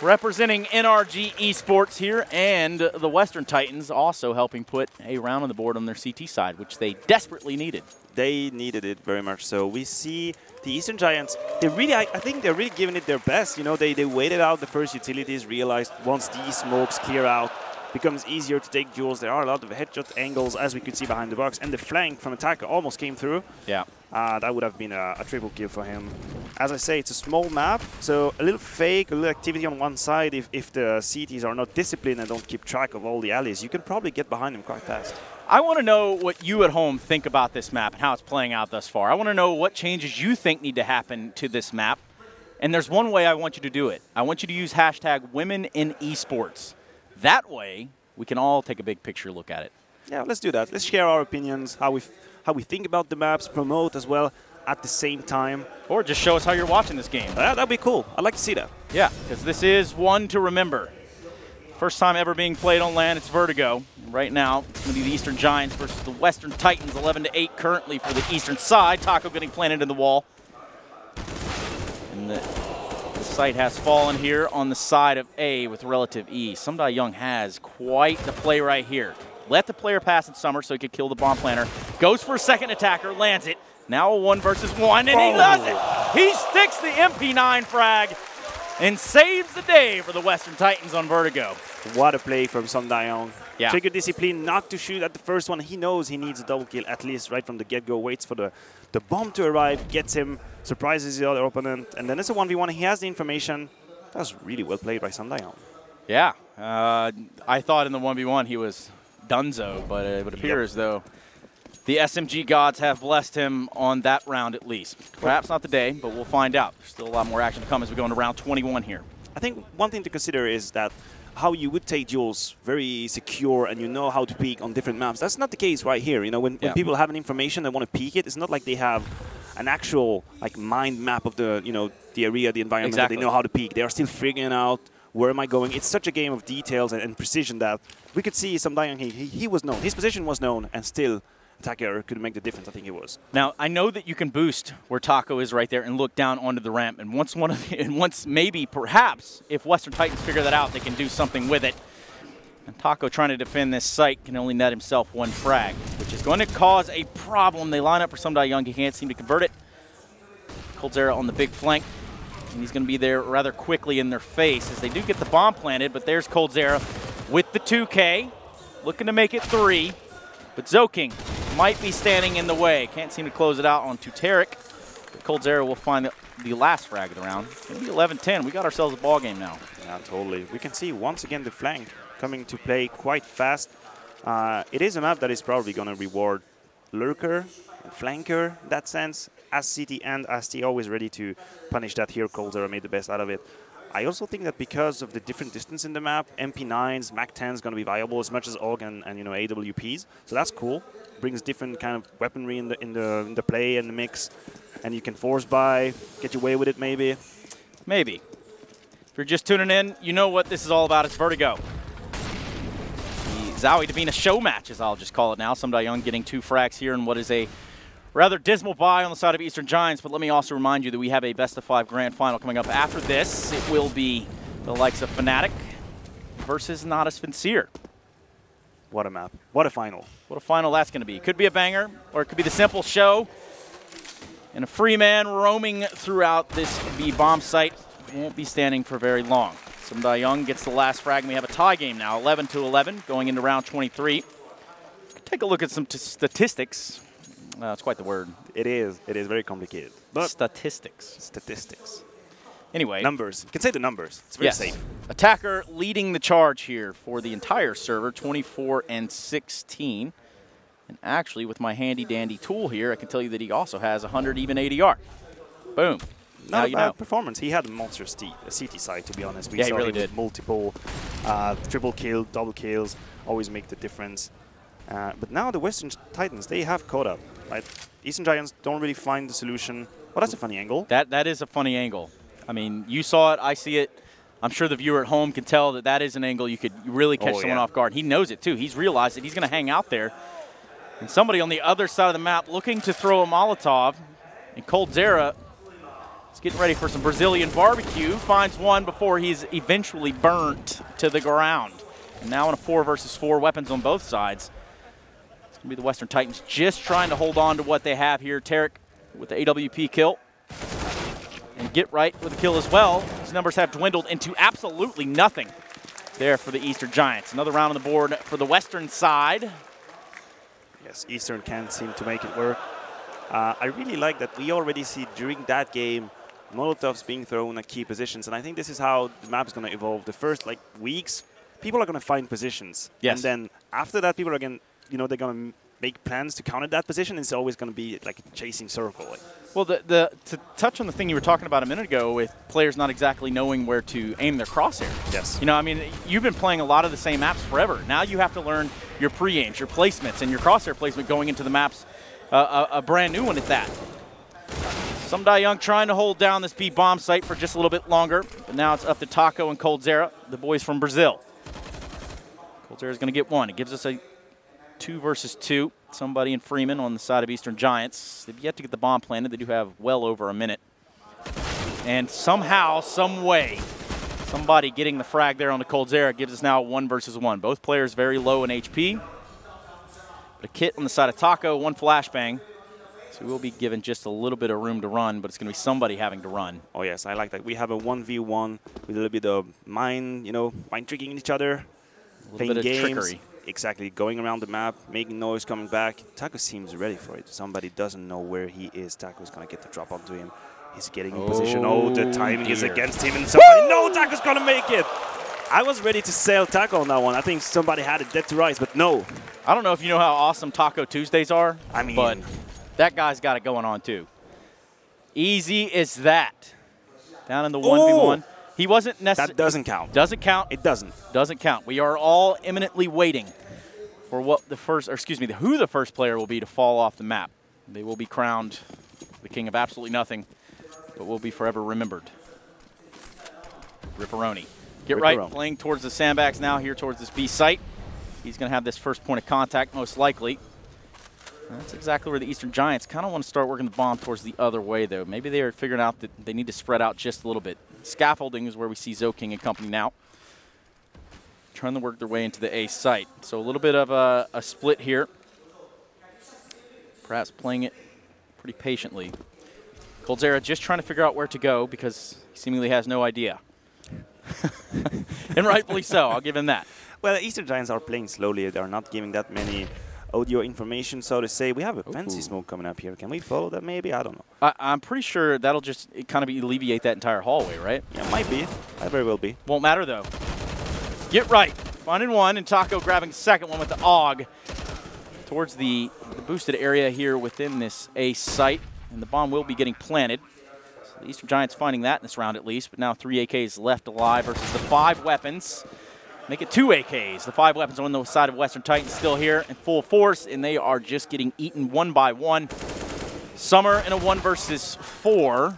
Representing NRG Esports here, and the Western Titans also helping put a round on the board on their CT side, which they desperately needed. They needed it very much. So we see the Eastern Giants, they really, I think they're really giving it their best. You know, they waited out the first utilities, realized once these smokes clear out, becomes easier to take duels. There are a lot of headshot angles, as we could see behind the box, and the flank from attacker almost came through. Yeah. That would have been a triple kill for him. As I say, it's a small map, so a little fake, a little activity on one side. If the CTs are not disciplined and don't keep track of all the alleys, you can probably get behind them quite fast. I want to know what you at home think about this map and how it's playing out thus far. I want to know what changes you think need to happen to this map. And there's one way I want you to do it. I want you to use hashtag Women in Esports. That way, we can all take a big picture look at it. Yeah, let's do that. Let's share our opinions, how we think about the maps, promote as well at the same time. Or just show us how you're watching this game. That'd be cool. I'd like to see that. Yeah, because this is one to remember. First time ever being played on LAN, it's Vertigo. Right now, it's going to be the Eastern Giants versus the Western Titans, 11-8 currently for the Eastern side. Taco getting planted in the wall. And the site has fallen here on the side of A with relative E. Sumdai Young has quite the play right here. Let the player pass in summer so he could kill the bomb planter. Goes for a second attacker, lands it. Now a 1 versus 1, and he does it! He sticks the MP9 frag and saves the day for the Western Titans on Vertigo. What a play from Sumdai Young. Yeah. Trigger discipline not to shoot at the first one. He knows he needs a double kill at least right from the get-go. Waits for the bomb to arrive, gets him, surprises the other opponent, and then it's a 1v1. He has the information. That was really well played by Sumdai Young. Yeah. I thought in the 1v1 he was donezo, but it would appear as though the SMG gods have blessed him on that round at least. Perhaps not today, but we'll find out. There's still a lot more action to come as we go into round 21 here. I think one thing to consider is that how you would take duels very secure and you know how to peek on different maps. That's not the case right here. You know, when people have an information and want to peek it, it's not like they have an actual mind map of the, the area, the environment that they know how to peek. They are still figuring out where am I going. It's such a game of details and precision that we could see Sumdai Young, he was known. His position was known, and still attacker could make the difference. I think he was. Now, I know that you can boost where Taco is right there and look down onto the ramp. And once maybe, perhaps, if Western Titans figure that out, they can do something with it. And Taco trying to defend this site can only net himself 1 frag, which is going to cause a problem. They line up for Sumdai Young. He can't seem to convert it. Coldzera on the big flank. And he's going to be there rather quickly in their face as they do get the bomb planted. But there's Coldzera with the 2K, looking to make it 3. But Zoking might be standing in the way. Can't seem to close it out onto Tarek. But Coldzera will find the last frag of the round. It's going to be 11-10. We got ourselves a ball game now. Yeah, totally. We can see once again the flank coming to play quite fast. It is a map that is probably going to reward Lurker and Flanker in that sense. As CT and ST always ready to punish that here. Coldzera made the best out of it. I also think that because of the different distance in the map, MP9s, MAC-10s is going to be viable as much as AUG and AWPs. So that's cool. Brings different kind of weaponry in the play and the mix, and you can force buy, get your way with it maybe. Maybe. If you're just tuning in, you know what this is all about. It's Vertigo. The Zowie Davina Showmatch, as I'll just call it now. Sumdai Young getting 2 frags here in what is a rather dismal bye on the side of Eastern Giants, but let me also remind you that we have a best-of-5 grand final coming up after this. It will be the likes of Fnatic versus Nodus Vincier. What a map. What a final. What a final that's going to be. It could be a banger, or it could be the simple show. And a free man roaming throughout this B bomb site won't be standing for very long. Sumdai Young gets the last frag, and we have a tie game now, 11-11, going into round 23. Take a look at some statistics. It's quite the word. It is. It is very complicated. But statistics. Statistics. Anyway. Numbers. You can say the numbers. It's very safe. Attacker leading the charge here for the entire server, 24-16. And actually, with my handy-dandy tool here, I can tell you that he also has 100 even ADR. Boom. not a bad performance. He had a monster CT side, to be honest. We yeah, saw he really him did. with multiple triple kill, double kills, always make the difference. But now the Western Titans, they have caught up. Right? Eastern Giants don't really find the solution. Well, that's a funny angle. That is a funny angle. I mean, you saw it, I see it. I'm sure the viewer at home can tell that that is an angle you could really catch someone off guard. He knows it, too. He's realized that he's going to hang out there. And somebody on the other side of the map looking to throw a Molotov. And coldzera is getting ready for some Brazilian barbecue. Finds one before he's eventually burnt to the ground. And now in a 4 versus 4, weapons on both sides. It's going to be the Western Titans just trying to hold on to what they have here. Tarek with the AWP kill. And Get Right with a kill as well. His numbers have dwindled into absolutely nothing there for the Eastern Giants. Another round on the board for the Western side. Yes, Eastern can't seem to make it work. I really like that we already see during that game Molotovs being thrown at key positions, and I think this is how the map is going to evolve. The first weeks, people are going to find positions, and then after that, people are going, they're going to make plans to counter that position. It's always going to be like a chasing circle. Well, to touch on the thing you were talking about a minute ago with players not exactly knowing where to aim their crosshair. Yes. I mean, you've been playing a lot of the same maps forever. Now you have to learn your pre-aims, your placements, and your crosshair placement going into the maps, a brand new one at that. Some Young trying to hold down this B bomb site for just a little bit longer, but now it's up to Taco and coldzera, the boys from Brazil. coldzera's going to get one. It gives us a 2 versus 2. Somebody in Freeman on the side of Eastern Giants. They've yet to get the bomb planted. They do have well over a minute. And somehow, some way, somebody getting the frag there on the coldzera gives us now a 1 versus 1. Both players very low in HP. But a kit on the side of Taco, 1 flashbang. So we'll be given just a little bit of room to run, but it's going to be somebody having to run. Oh, yes, I like that. We have a 1v1 with a little bit of mind tricking each other. A little bit of trickery. Exactly, going around the map, making noise, coming back. Taco seems ready for it. Somebody doesn't know where he is. Taco's going to get the drop onto him. He's getting in position. Oh, the timing is against him. And somebody, no, Taco's going to make it. I was ready to sell Taco on that one. I think somebody had it dead to rights, but no. I don't know if you know how awesome Taco Tuesdays are, but that guy's got it going on too. Easy as that. Down in the 1v1. He wasn't necessarily. That doesn't count. Doesn't count. It doesn't. Doesn't count. We are all imminently waiting for who the first player will be to fall off the map. They will be crowned the king of absolutely nothing, but will be forever remembered. Ripperoni. Get right, playing towards the sandbags now here towards this B site. He's going to have this first point of contact most likely. That's exactly where the Eastern Giants kind of want to start working the bomb towards the other way, though. Maybe they are figuring out that they need to spread out just a little bit. Scaffolding is where we see Zoking and company now, trying to work their way into the A site. So a little bit of a split here. Perhaps playing it pretty patiently. coldzera just trying to figure out where to go because he seemingly has no idea. And rightfully so, I'll give him that. Well, the Eastern Giants are playing slowly. They are not giving that many audio information, so to say. We have a fancy smoke coming up here. Can we follow that maybe? I don't know. I'm pretty sure that'll just kind of alleviate that entire hallway, right? Yeah, might be. Might very well be. Won't matter, though. Get right. Finding one, and Taco grabbing the second one with the AUG towards the boosted area here within this A site, and the bomb will be getting planted. So the Eastern Giants finding that in this round at least, but now 3 AKs left alive versus the 5 weapons. Make it 2 AKs. The 5 weapons on the side of Western Titans still here in full force, and they are just getting eaten one by one. Summer in a 1 versus 4.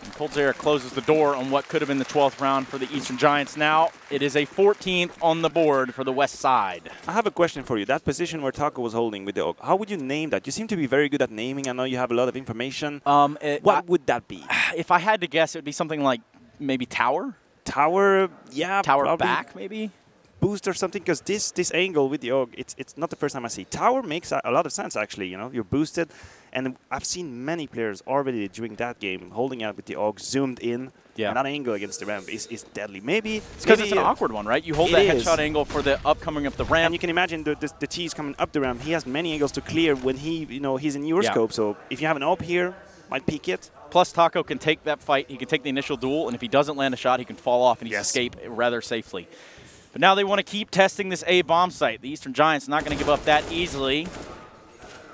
And coldzera closes the door on what could have been the 12th round for the Eastern Giants. Now it is a 14th on the board for the West side. I have a question for you. That position where Taco was holding with the AUG, how would you name that? You seem to be very good at naming. I know you have a lot of information. What would that be? If I had to guess, it would be something like maybe tower? Tower, yeah. Tower back, maybe? Boost or something, because this angle with the AUG, it's not the first time I see. Tower makes a lot of sense, actually. You're boosted. And I've seen many players already during that game holding out with the AUG, zoomed in. Yeah. And that angle against the ramp is deadly. Maybe it's because it's an awkward one, right? You hold that headshot angle for the upcoming up the ramp. And you can imagine the T's coming up the ramp. He has many angles to clear when he's in your scope. So if you have an AWP here, might peek it. Plus, Taco can take that fight. He can take the initial duel, and if he doesn't land a shot, he can fall off and he can escape rather safely. But now they want to keep testing this A bomb site. The Eastern Giants not going to give up that easily.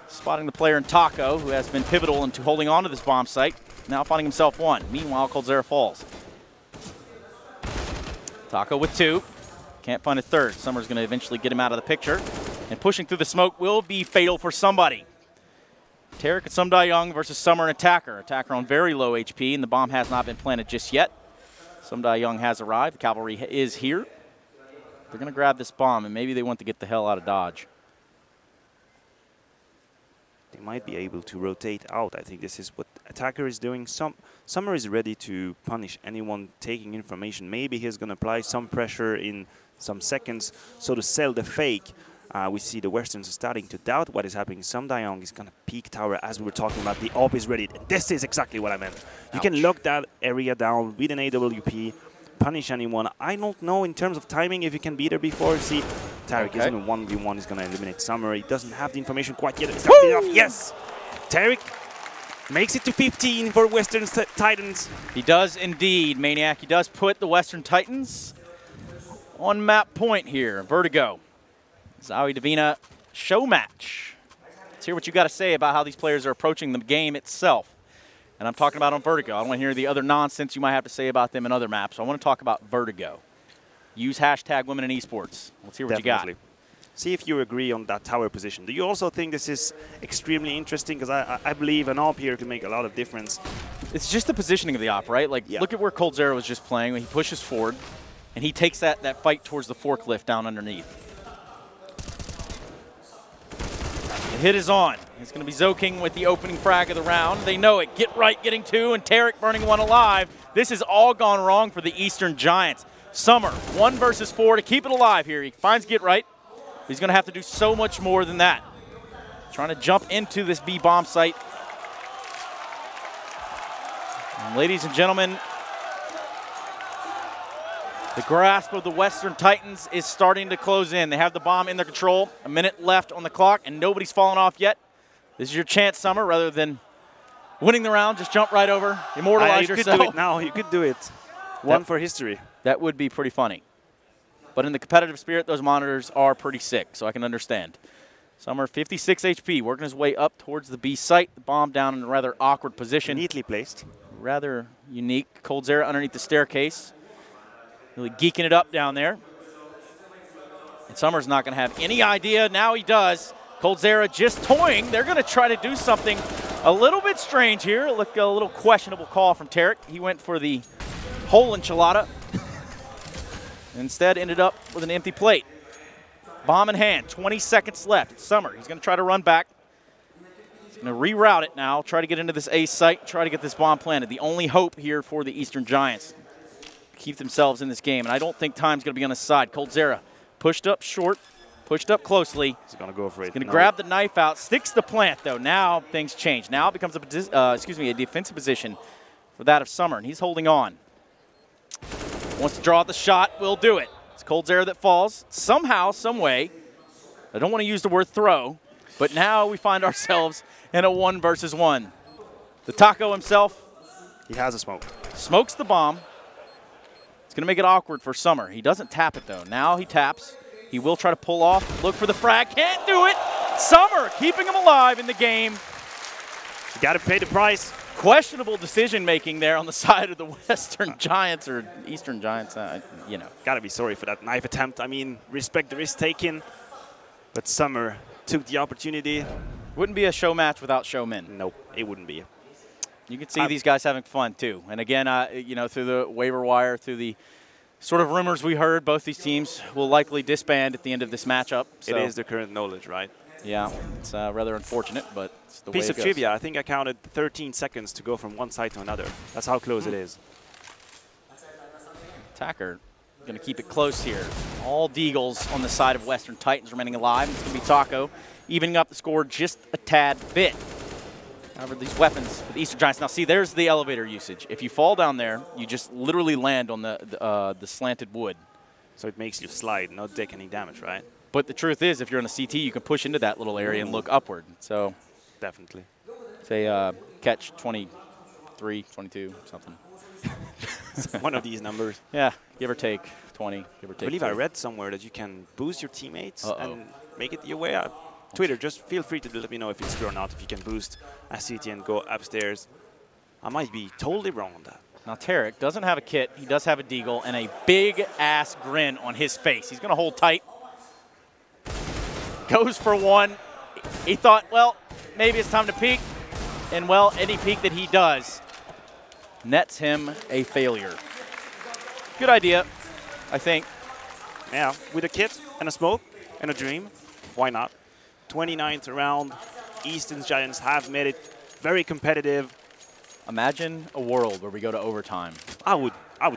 spotting the player in Taco, who has been pivotal into holding on to this bomb site. Now finding himself one. Meanwhile, Coldzera falls. Taco with two. Can't find a third. Summer's going to eventually get him out of the picture. And pushing through the smoke will be fatal for somebody. Tarek and Sum Young versus Summer and Attacker. Attacker on very low HP, and the bomb has not been planted just yet. Sum Young has arrived. The cavalry is here. They're going to grab this bomb, and maybe they want to get the hell out of Dodge. They might be able to rotate out. I think this is what Attacker is doing. Summer is ready to punish anyone taking information. Maybe he's going to apply some pressure in some seconds. So to sell the fake, we see the Westerns are starting to doubt what is happening. Sum Young is going to peek tower as we were talking about. The AWP is ready. This is exactly what I meant. You can lock that area down with an AWP, punish anyone. I don't know in terms of timing if you can beat her before. See, Tarek is in a 1v1. He's going to eliminate Summer. He doesn't have the information quite yet. It's not enough. Yes! Tarek makes it to 15 for Western Titans. He does indeed, Maniac. He does put the Western Titans on map point here. Vertigo. Zowie Davina, Showmatch. Let's hear what you got to say about how these players are approaching the game itself. And I'm talking about on Vertigo. I don't want to hear the other nonsense you might have to say about them in other maps. So I want to talk about Vertigo. Use hashtag women in esports. Let's hear what you got. See if you agree on that tower position. Do you also think this is extremely interesting? Because I believe an AWP here can make a lot of difference. It's just the positioning of the AWP, right? Like, look at where Coldzera was just playing. When he pushes forward, and he takes that fight towards the forklift down underneath. The hit is on. It's going to be Zoking with the opening frag of the round. They know it. Get right, getting two, and Tarek burning one alive. This has all gone wrong for the Eastern Giants. Summer, 1 versus 4 to keep it alive here. He finds Get Right. He's going to have to do so much more than that. Trying to jump into this B bomb site. And ladies and gentlemen, the grasp of the Western Titans is starting to close in. They have the bomb in their control. A minute left on the clock, and nobody's fallen off yet. This is your chance, Summer. Rather than winning the round, just jump right over, immortalize yourself. You could do it now. You could do it. One for history. That would be pretty funny. But in the competitive spirit, those monitors are pretty sick, so I can understand. Summer, 56 HP, working his way up towards the B site. The bomb down in a rather awkward position. Neatly placed. Rather unique. Coldzera underneath the staircase. Really geeking it up down there. And Summer's not going to have any idea. Now he does. Coldzera just toying. They're going to try to do something a little bit strange here. Look, a little questionable call from Tarek. He went for the whole enchilada. Instead, ended up with an empty plate. Bomb in hand, 20 seconds left. It's Summer. He's going to try to run back. He's going to reroute it now, try to get into this A site, try to get this bomb planted. The only hope here for the Eastern Giants. Keep themselves in this game, and I don't think time's going to be on his side. Coldzera pushed up short, pushed up closely. He's going to go for it. He's going to grab the knife out, sticks the plant, though. Now things change. Now it becomes a defensive position for that of Summer, and he's holding on. Wants to draw out the shot, will do it. It's Coldzera that falls. Somehow, some way, I don't want to use the word throw, but now we find ourselves in a 1 versus 1. The Taco himself. He has a smoke. Smokes the bomb. It's going to make it awkward for Summer. He doesn't tap it, though. Now he taps. He will try to pull off, look for the frag. Can't do it. Summer keeping him alive in the game. You got to pay the price. Questionable decision-making there on the side of the Western Giants or Eastern Giants, you know. Got to be sorry for that knife attempt. I mean, respect the risk taken, but Summer took the opportunity. Wouldn't be a show match without showmen. Nope, it wouldn't be. You can see these guys having fun, too. And again, you know, through the waiver wire, through the sort of rumors we heard, both these teams will likely disband at the end of this matchup. So. It is the current knowledge, right? Yeah, it's rather unfortunate, but it's the way it goes. Piece of trivia, I think I counted 13 seconds to go from one side to another. That's how close it is. Attacker going to keep it close here. All Deagles on the side of Western Titans remaining alive. It's going to be Taco evening up the score just a tad bit. However, these weapons for the Eastern Giants. Now, see, there's the elevator usage. If you fall down there, you just literally land on the slanted wood. So it makes you slide, not take any damage, right? But the truth is, if you're on a CT, you can push into that little area and look upward. So, definitely. Say catch 23, 22, something. One of these numbers. Yeah, give or take 20, give or take. I believe 30. I read somewhere that you can boost your teammates and make it your way out. Twitter, just feel free to let me know if it's true or not, if you can boost a city and go upstairs. I might be totally wrong on that. Now, Tarek doesn't have a kit. He does have a deagle and a big-ass grin on his face. He's going to hold tight. Goes for one. He thought, well, maybe it's time to peek. And, well, any peek that he does nets him a failure. Good idea, I think. Yeah, with a kit and a smoke and a dream, why not? 29th round, Eastern Giants have made it very competitive. Imagine a world where we go to overtime. I would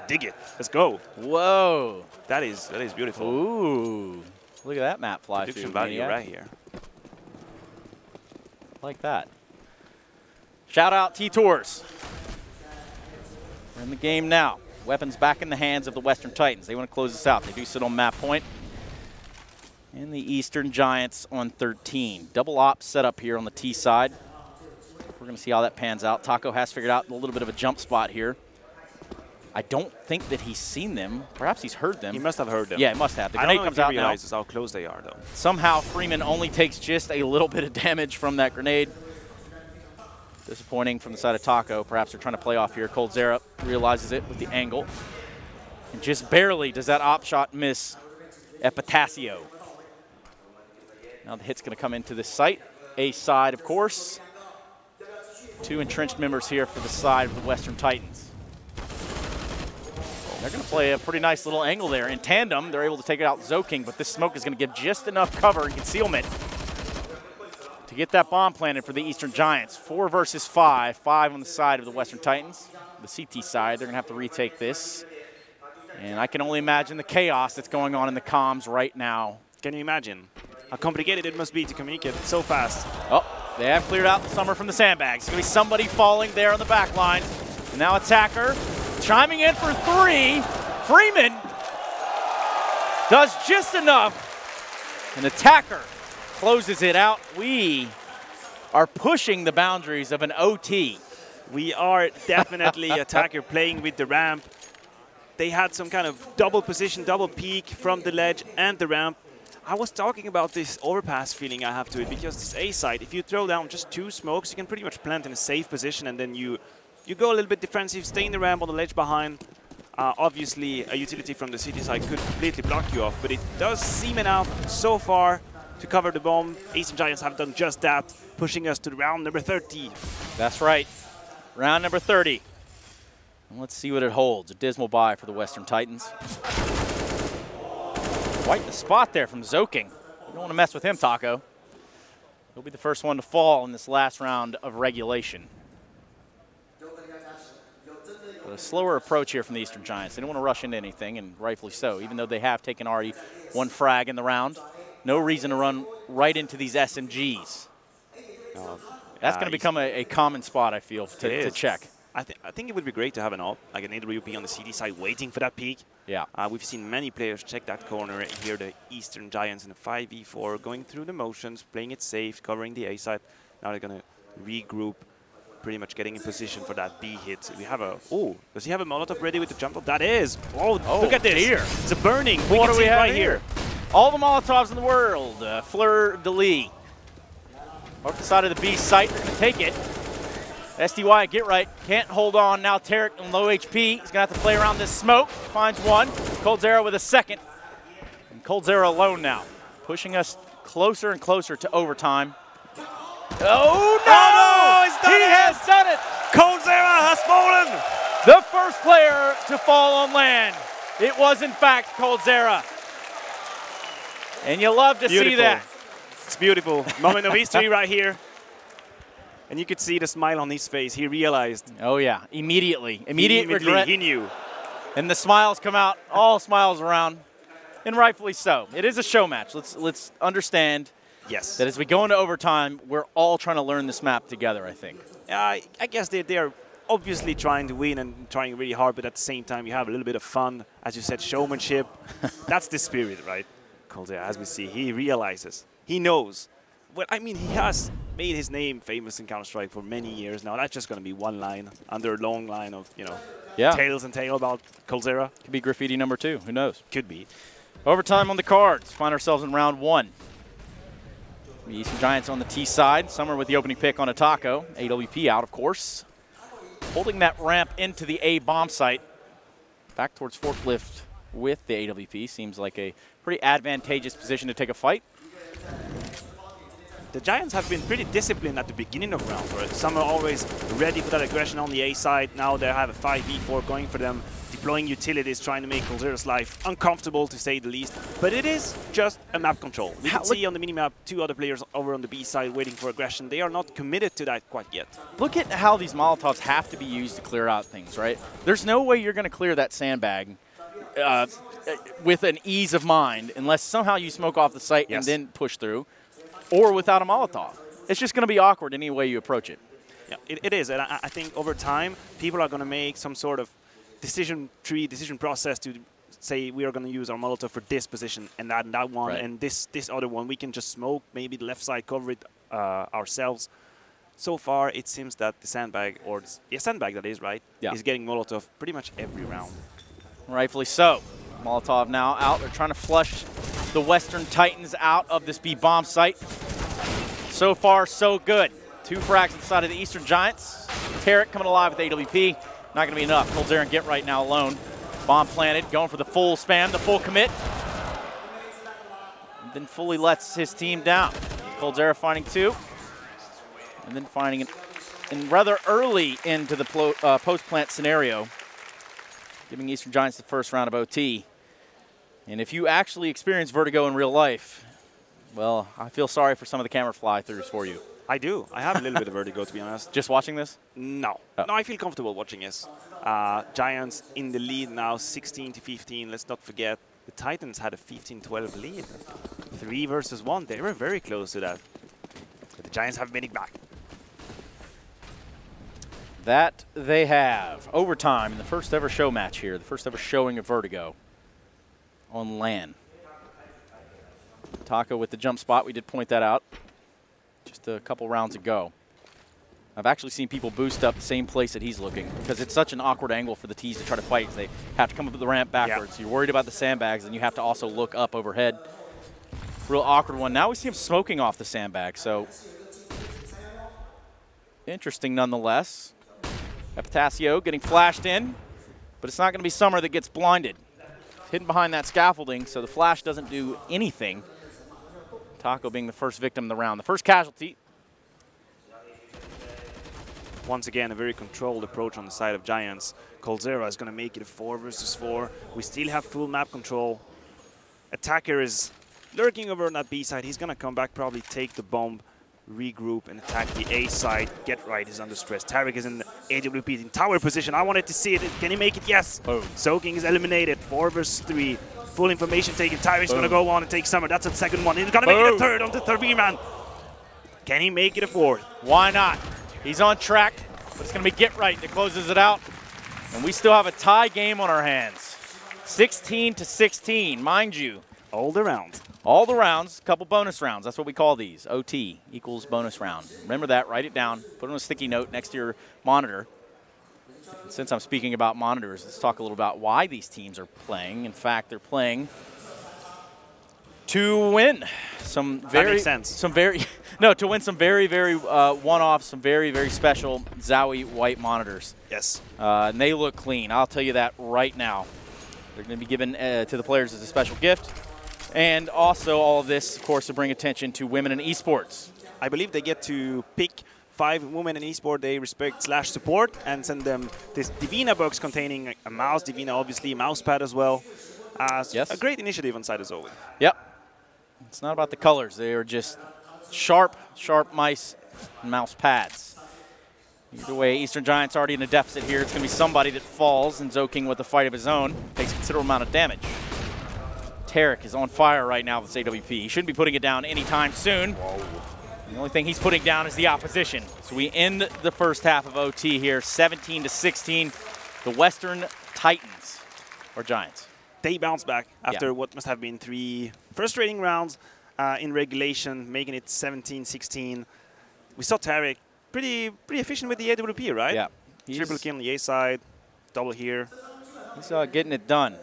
dig it. Let's go. Whoa. That is beautiful. Ooh. Look at that map fly Prediction through. value Maniac. right here. Like that. Shout out T-Tours. We're in the game now. Weapons back in the hands of the Western Titans. They want to close this out. They do sit on map point. And the Eastern Giants on 13. Double ops set up here on the T side. We're going to see how that pans out. Taco has figured out a little bit of a jump spot here. I don't think that he's seen them. Perhaps he's heard them. He must have heard them. Yeah, he must have. The I grenade don't know comes if out he now. realizes how close they are, though. Somehow Freeman only takes just a little bit of damage from that grenade. Disappointing from the side of Taco. Perhaps they're trying to play off here. Coldzera realizes it with the angle. And just barely does that op shot miss Epitasio. Now the hit's going to come into this site. A side, of course. Two entrenched members here for the side of the Western Titans. They're going to play a pretty nice little angle there. In tandem, they're able to take out Zoking, but this smoke is going to give just enough cover and concealment to get that bomb planted for the Eastern Giants. 4 versus 5. 5 on the side of the Western Titans. The CT side, they're going to have to retake this. And I can only imagine the chaos that's going on in the comms right now. Can you imagine how complicated it must be to communicate so fast? Oh, they have cleared out the summer from the sandbags. It's going to be somebody falling there on the back line. And now Attacker chiming in for 3. Freeman does just enough. And Attacker closes it out. We are pushing the boundaries of an OT. We are definitely Attacker playing with the ramp. They had some kind of double position, double peak from the ledge and the ramp. I was talking about this overpass feeling I have to it, because this A side, if you throw down just 2 smokes, you can pretty much plant in a safe position, and then you go a little bit defensive, stay in the ramp on the ledge behind. Obviously, a utility from the city side could completely block you off, but it does seem enough so far to cover the bomb. Eastern Giants have done just that, pushing us to round number 30. That's right. Round number 30. And let's see what it holds. A dismal bye for the Western Titans. Quite the spot there from Zoking. You don't want to mess with him, Taco. He'll be the first one to fall in this last round of regulation. But a slower approach here from the Eastern Giants. They don't want to rush into anything, and rightfully so, even though they have taken already 1 frag in the round. No reason to run right into these SMGs. That's going to become a common spot, I feel, to check. I think it would be great to have an op, like an AWP on the CD side waiting for that peak. Yeah. We've seen many players check that corner here, the Eastern Giants in a 5v4, going through the motions, playing it safe, covering the A side. Now they're going to regroup, pretty much getting in position for that B hit. We have a, does he have a Molotov ready with the jump up? That is. Oh, look at this. Dear. It's a burning. What do we have right here? All the Molotovs in the world. Fleur de Lis. Off the side of the B site, they're going to take it. SDY, get right, can't hold on. Now Tarek on low HP. He's going to have to play around this smoke. Finds one. Coldzera with a second. And Coldzera alone now, pushing us closer and closer to overtime. Oh, no! He has done it! Coldzera has fallen! The first player to fall on land. It was, in fact, Coldzera. And you love to see that. It's beautiful. Moment of history right here. And you could see the smile on his face. He realized. Oh, yeah. Immediately. Immediate regret. He knew. And the smiles come out. All smiles around. And rightfully so. It is a show match. Let's understand that as we go into overtime, we're all trying to learn this map together, I think. I guess they are obviously trying to win and trying really hard, but at the same time, you have a little bit of fun. As you said, showmanship. That's the spirit, right? Coldzera, as we see, he realizes. He knows. Well, I mean, he has made his name famous in Counter-Strike for many years now. That's just going to be one line under a long line of, tales and tale about Coldzera. Could be graffiti number 2. Who knows? Could be. Overtime on the cards. Find ourselves in round 1. The Eastern Giants on the T side. Summer with the opening pick on a taco. AWP out, of course. Holding that ramp into the A bomb site. Back towards forklift with the AWP. Seems like a pretty advantageous position to take a fight. The Giants have been pretty disciplined at the beginning of rounds, right? Some are always ready for that aggression on the A side. Now they have a 5v4 going for them, deploying utilities, trying to make Colzero's life uncomfortable, to say the least. But it is just a map control. We can see on the minimap 2 other players over on the B side waiting for aggression. They are not committed to that quite yet. Look at how these Molotovs have to be used to clear out things, right? There's no way you're going to clear that sandbag with an ease of mind unless somehow you smoke off the site and then push through. Or without a Molotov. It's just going to be awkward any way you approach it. Yeah, it is. And I think over time, people are going to make some sort of decision process to say we are going to use our Molotov for this position and that one and this other one. We can just smoke, maybe the left side, cover it ourselves. So far, it seems that the sandbag, or the sandbag that is, right, is getting Molotov pretty much every round. Rightfully so. Molotov now out. They're trying to flush the Western Titans out of this B bomb site. So far, so good. 2 frags inside of the Eastern Giants. Tarek coming alive with AWP. Not going to be enough. Coldzera and Get Right now alone. Bomb planted, going for the full spam, the full commit. And then fully lets his team down. Coldzera finding 2. And then finding it in rather early into the post-plant scenario, giving Eastern Giants the first round of OT. And if you actually experience vertigo in real life, well, I feel sorry for some of the camera fly-throughs for you. I do. I have a little bit of vertigo, to be honest. Just watching this? No. Oh. No, I feel comfortable watching this. Giants in the lead now, 16-15. Let's not forget, the Titans had a 15-12 lead. 3 versus 1. They were very close to that. But the Giants have made it back. That they have. Overtime in the first ever show match here, the first ever showing of Vertigo on LAN. Taco with the jump spot, we did point that out just a couple rounds ago. I've actually seen people boost up the same place that he's looking because it's such an awkward angle for the T's to try to fight. They have to come up the ramp backwards. You're worried about the sandbags, and you have to also look up overhead. Real awkward one. Now we see him smoking off the sandbag, so interesting nonetheless. Epitasio getting flashed in, but it's not going to be Summer that gets blinded. Hidden behind that scaffolding, so the flash doesn't do anything. Taco being the first victim of the round. The first casualty. Once again, a very controlled approach on the side of Giants. Coldzera is going to make it a 4 versus 4. We still have full map control. Attacker is lurking over on that B side. He's going to come back, probably take the bomb, regroup, and attack the A side. Get Right is under stress. Tarek is in the AWP in tower position. I wanted to see it. Can he make it? Yes. Boom. Soaking is eliminated. 4 versus 3. Full information taken. Tarek's going to go on and take Summer. That's the second one. He's going to make it a third on the third man. Can he make it a 4th? Why not? He's on track, but it's going to be Get Right that closes it out. And we still have a tie game on our hands. 16-16, mind you. All the rounds. All the rounds, a couple bonus rounds. That's what we call these. OT equals bonus round. Remember that, write it down, put it on a sticky note next to your monitor. And since I'm speaking about monitors, let's talk a little about why these teams are playing. In fact, they're playing to win some very, that makes sense. To win some very, very one-off, some very, very special Zowie white monitors. Yes. And they look clean. I'll tell you that right now. They're going to be given to the players as a special gift. And also all of this, of course, to bring attention to women in esports. I believe they get to pick 5 women in esports they respect / support and send them this Divina box containing a mouse, Divina obviously, a mouse pad as well. Yes. A great initiative inside of Zowie. Yep. It's not about the colors. They are just sharp mice and mouse pads. Either way, Eastern Giants already in a deficit here. It's going to be somebody that falls, and Zoking with a fight of his own takes a considerable amount of damage. Tarek is on fire right now with this AWP. He shouldn't be putting it down anytime soon. Whoa. The only thing he's putting down is the opposition. So we end the first half of OT here, 17-16. The Western Titans, or Giants. They bounce back after what must have been 3 frustrating rounds in regulation, making it 17-16. We saw Tarek pretty efficient with the AWP, right? Yeah. Triple kill on the A side, double here. He's getting it done.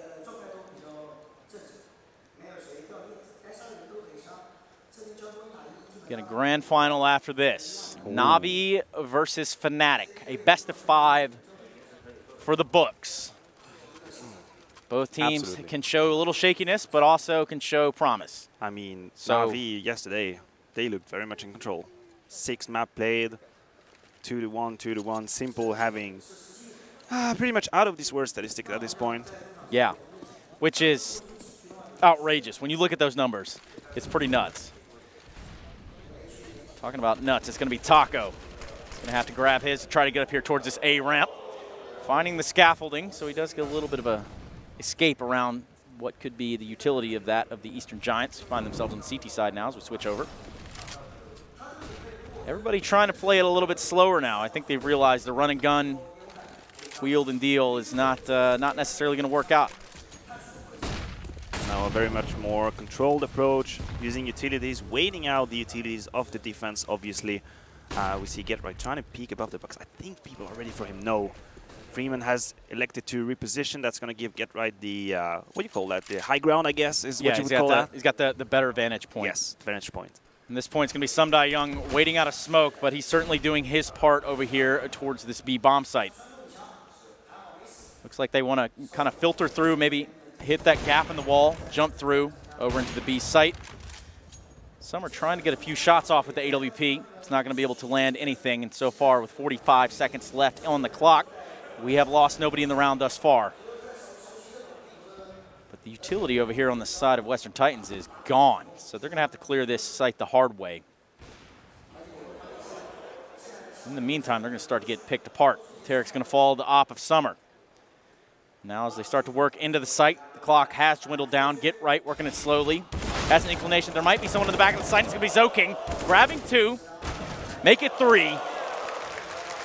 Get a grand final after this. Navi versus Fnatic. A best of 5 for the books. Both teams can show a little shakiness, but also can show promise. I mean, Navi yesterday, they looked very much in control. 6 map played, 2-1, 2-1. Simple having pretty much out of this world statistic at this point. Yeah, which is outrageous. When you look at those numbers, it's pretty nuts. Talking about nuts, it's going to be Taco. He's going to have to grab his to try to get up here towards this A ramp. Finding the scaffolding, so he does get a little bit of a escape around what could be the utility of that of the Eastern Giants. Find themselves on the CT side now as we switch over. Everybody trying to play it a little bit slower now. I think they've realized the run and gun, wield and deal is not necessarily going to work out. Now a very much more controlled approach, using utilities, waiting out the utilities of the defense, obviously. We see Get Right trying to peek above the box. I think people are ready for him. No. Freeman has elected to reposition. That's going to give Get Right the, what do you call that? The high ground, I guess, is what you would call that. He's got the better vantage point. Yes, vantage point. And this point's going to be Sumdai Young waiting out of smoke, but he's certainly doing his part over here towards this B bomb site. Looks like they want to kind of filter through, maybe hit that gap in the wall, jump through over into the B site. Some are trying to get a few shots off with the AWP. It's not going to be able to land anything, and so far with 45 seconds left on the clock, we have lost nobody in the round thus far. But the utility over here on the side of Western Titans is gone, so they're going to have to clear this site the hard way. In the meantime, they're going to start to get picked apart. Tarek's going to follow the op of Summer. Now as they start to work into the site, the clock has dwindled down. Get Right working it slowly. Has an inclination. There might be someone in the back of the site. It's going to be Zoking. Grabbing 2. Make it 3.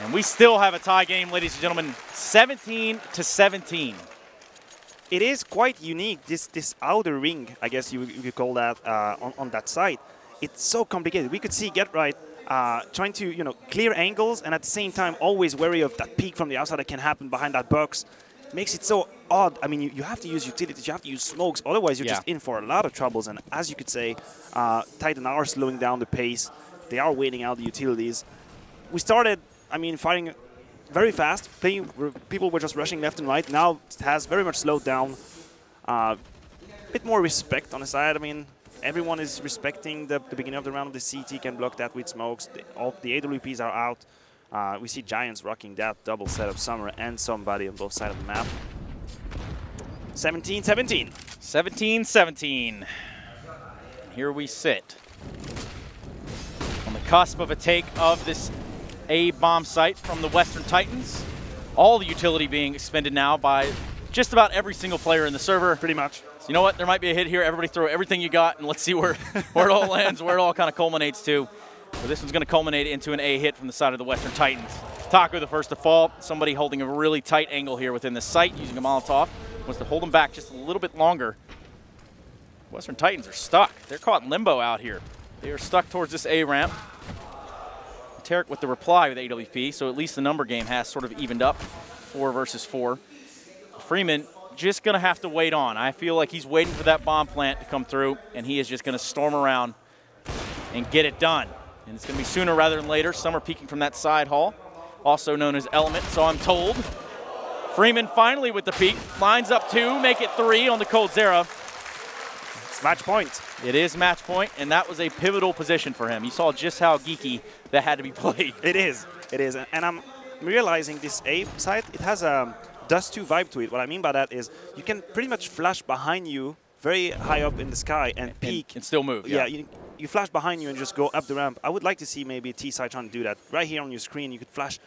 And we still have a tie game, ladies and gentlemen. 17-17. It is quite unique, this outer ring, I guess you could call that, on that side. It's so complicated. We could see Get Right trying to clear angles and at the same time always wary of that peek from the outside that can happen behind that box. Makes it so odd. I mean, you have to use utilities, you have to use smokes, otherwise you're just in for a lot of troubles. And as you could say, Titan are slowing down the pace. They are waiting out the utilities. We started, I mean, fighting very fast. People were just rushing left and right. Now it has very much slowed down. A bit more respect on the side. I mean, everyone is respecting the beginning of the round. The CT can block that with smokes. All the AWPs are out. We see Giants rocking that double set of Summer and somebody on both sides of the map. 17-17. 17-17. Here we sit. On the cusp of a take of this A bomb site from the Western Titans. All the utility being expended now by just about every single player in the server. Pretty much. So you know what? There might be a hit here. Everybody throw everything you got, and let's see where it all lands, where it all kind of culminates to. But this one's going to culminate into an A hit from the side of the Western Titans. Taco the first to fall. Somebody holding a really tight angle here within the site, using a Molotov. Wants to hold them back just a little bit longer. Western Titans are stuck. They're caught in limbo out here. They are stuck towards this A ramp. Tarek with the reply with AWP, so at least the number game has sort of evened up. 4 versus 4. Freeman just going to have to wait on. I feel like he's waiting for that bomb plant to come through, and he is just going to storm around and get it done. And it's going to be sooner rather than later. Summer peeking from that side hall, also known as Element, so I'm told. Freeman finally with the peek, lines up 2, make it 3 on the Cold Zera. It's match point. It is match point, and that was a pivotal position for him. You saw just how geeky that had to be played. It is. It is. And I'm realizing this A side, it has a Dust 2 vibe to it. What I mean by that is you can pretty much flash behind you very high up in the sky and peek. And still move. Yeah, you flash behind you and just go up the ramp. I would like to see maybe T-side trying to do that. Right here on your screen, you could flash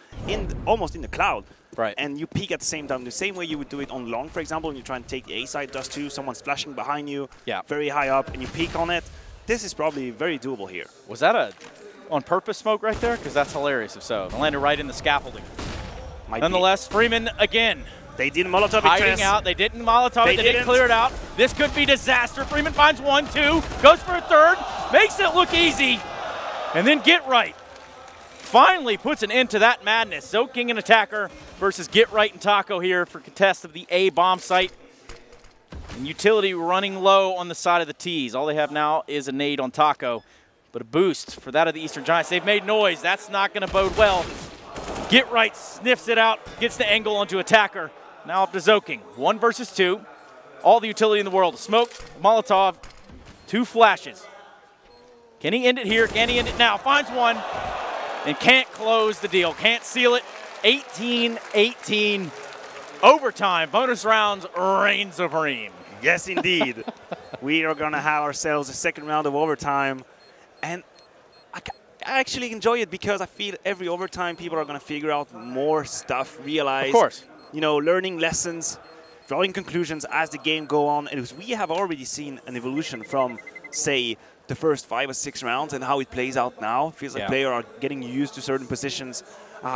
almost in the cloud. Right. And you peek at the same time, the same way you would do it on long, for example, when you try and take the A side Dust 2, someone's flashing behind you, very high up, and you peek on it. This is probably very doable here. Was that a on-purpose smoke right there? Because that's hilarious if so. It landed right in the scaffolding. Nonetheless, Freeman again. They didn't Molotov it. Hiding out. They didn't Molotov it. They didn't clear it out. This could be disaster. Freeman finds 1, 2, goes for a 3rd, makes it look easy, and then Get Right finally puts an end to that madness. Zoking and Attacker versus Get Right and Taco here for contest of the A bomb site. And utility running low on the side of the T's. All they have now is a nade on Taco. but a boost for that of the Eastern Giants. They've made noise. That's not going to bode well. Get Right sniffs it out, gets the angle onto attacker. Now up to Zoking. 1 versus 2. All the utility in the world. Smoke, Molotov, 2 flashes. Can he end it here? Can he end it now? Finds one and can't close the deal. Can't seal it. 18-18. Overtime. Bonus rounds reign supreme. Yes, indeed. We are going to have ourselves a second round of overtime. And I actually enjoy it because I feel every overtime people are going to figure out more stuff, realize, Of course, you know, learning lessons, drawing conclusions as the game go on. And we have already seen an evolution from, say, the first 5 or 6 rounds and how it plays out now. Feels like players are getting used to certain positions.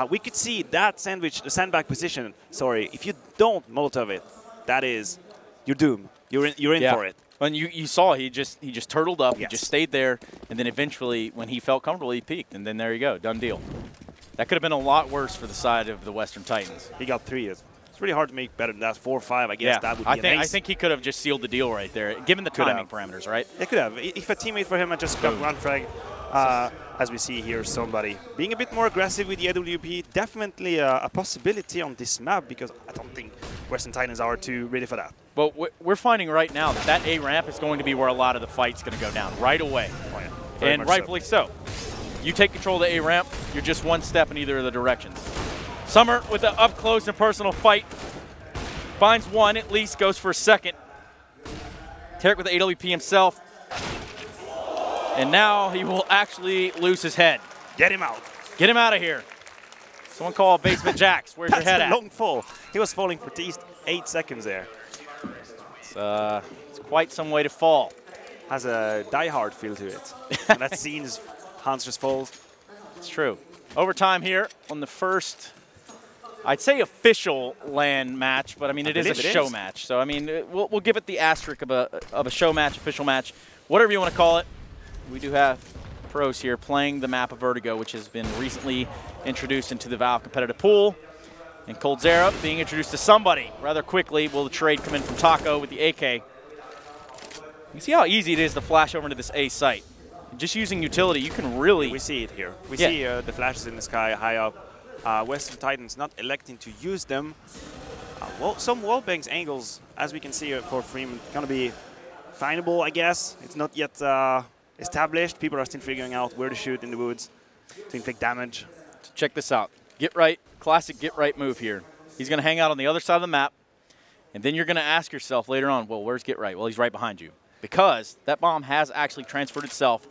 We could see that sandbag position. Sorry, if you don't Molotov it, that is, you're doomed. You're in for it. And you saw he just turtled up. He just stayed there, and then eventually, when he felt comfortable, he peaked, and then there you go, done deal. That could have been a lot worse for the side of the Western Titans. He got 3. It's really hard to make better than that. 4 or 5, I guess that would be I think he could have just sealed the deal right there, given the timing parameters, right? They could have. If a teammate for him had just got one frag, as we see here, somebody being a bit more aggressive with the AWP, definitely a possibility on this map, because I don't think Western Titans are too ready for that. But we're finding right now that A ramp is going to be where a lot of the fight's going to go down right away. Oh, yeah. And rightfully so. You take control of the A ramp, you're just one step in either of the directions. Summer with the up close and personal fight. Finds one, at least goes for a second. Tarek with the AWP himself. And now he will actually lose his head. Get him out. Get him out of here. Someone call Basement Jacks. Where's your head at? That's a long fall. He was falling for at least 8 seconds there. It's quite some way to fall. Has a die-hard feel to it. And that scene is Hans just falls. It's true. Overtime here on the first, I'd say official LAN match, but I mean it is a show match. So I mean we'll give it the asterisk of a show match, official match, whatever you want to call it. We do have pros here playing the map of Vertigo, which has been recently introduced into the Valve competitive pool. And Coldzera being introduced to somebody rather quickly. Will the trade come in from Taco with the AK? You see how easy it is to flash over into this A site. Just using utility, you can really... We see it here. We see the flashes in the sky high up. Western Titans not electing to use them. Well, some wallbangs angles, as we can see for Freeman, going to be findable, I guess. It's not yet established. People are still figuring out where to shoot in the woods to inflict damage. Check this out. Get right. Classic get right move here. He's going to hang out on the other side of the map, and then you're going to ask yourself later on, well, where's get right? Well, he's right behind you, because that bomb has actually transferred itself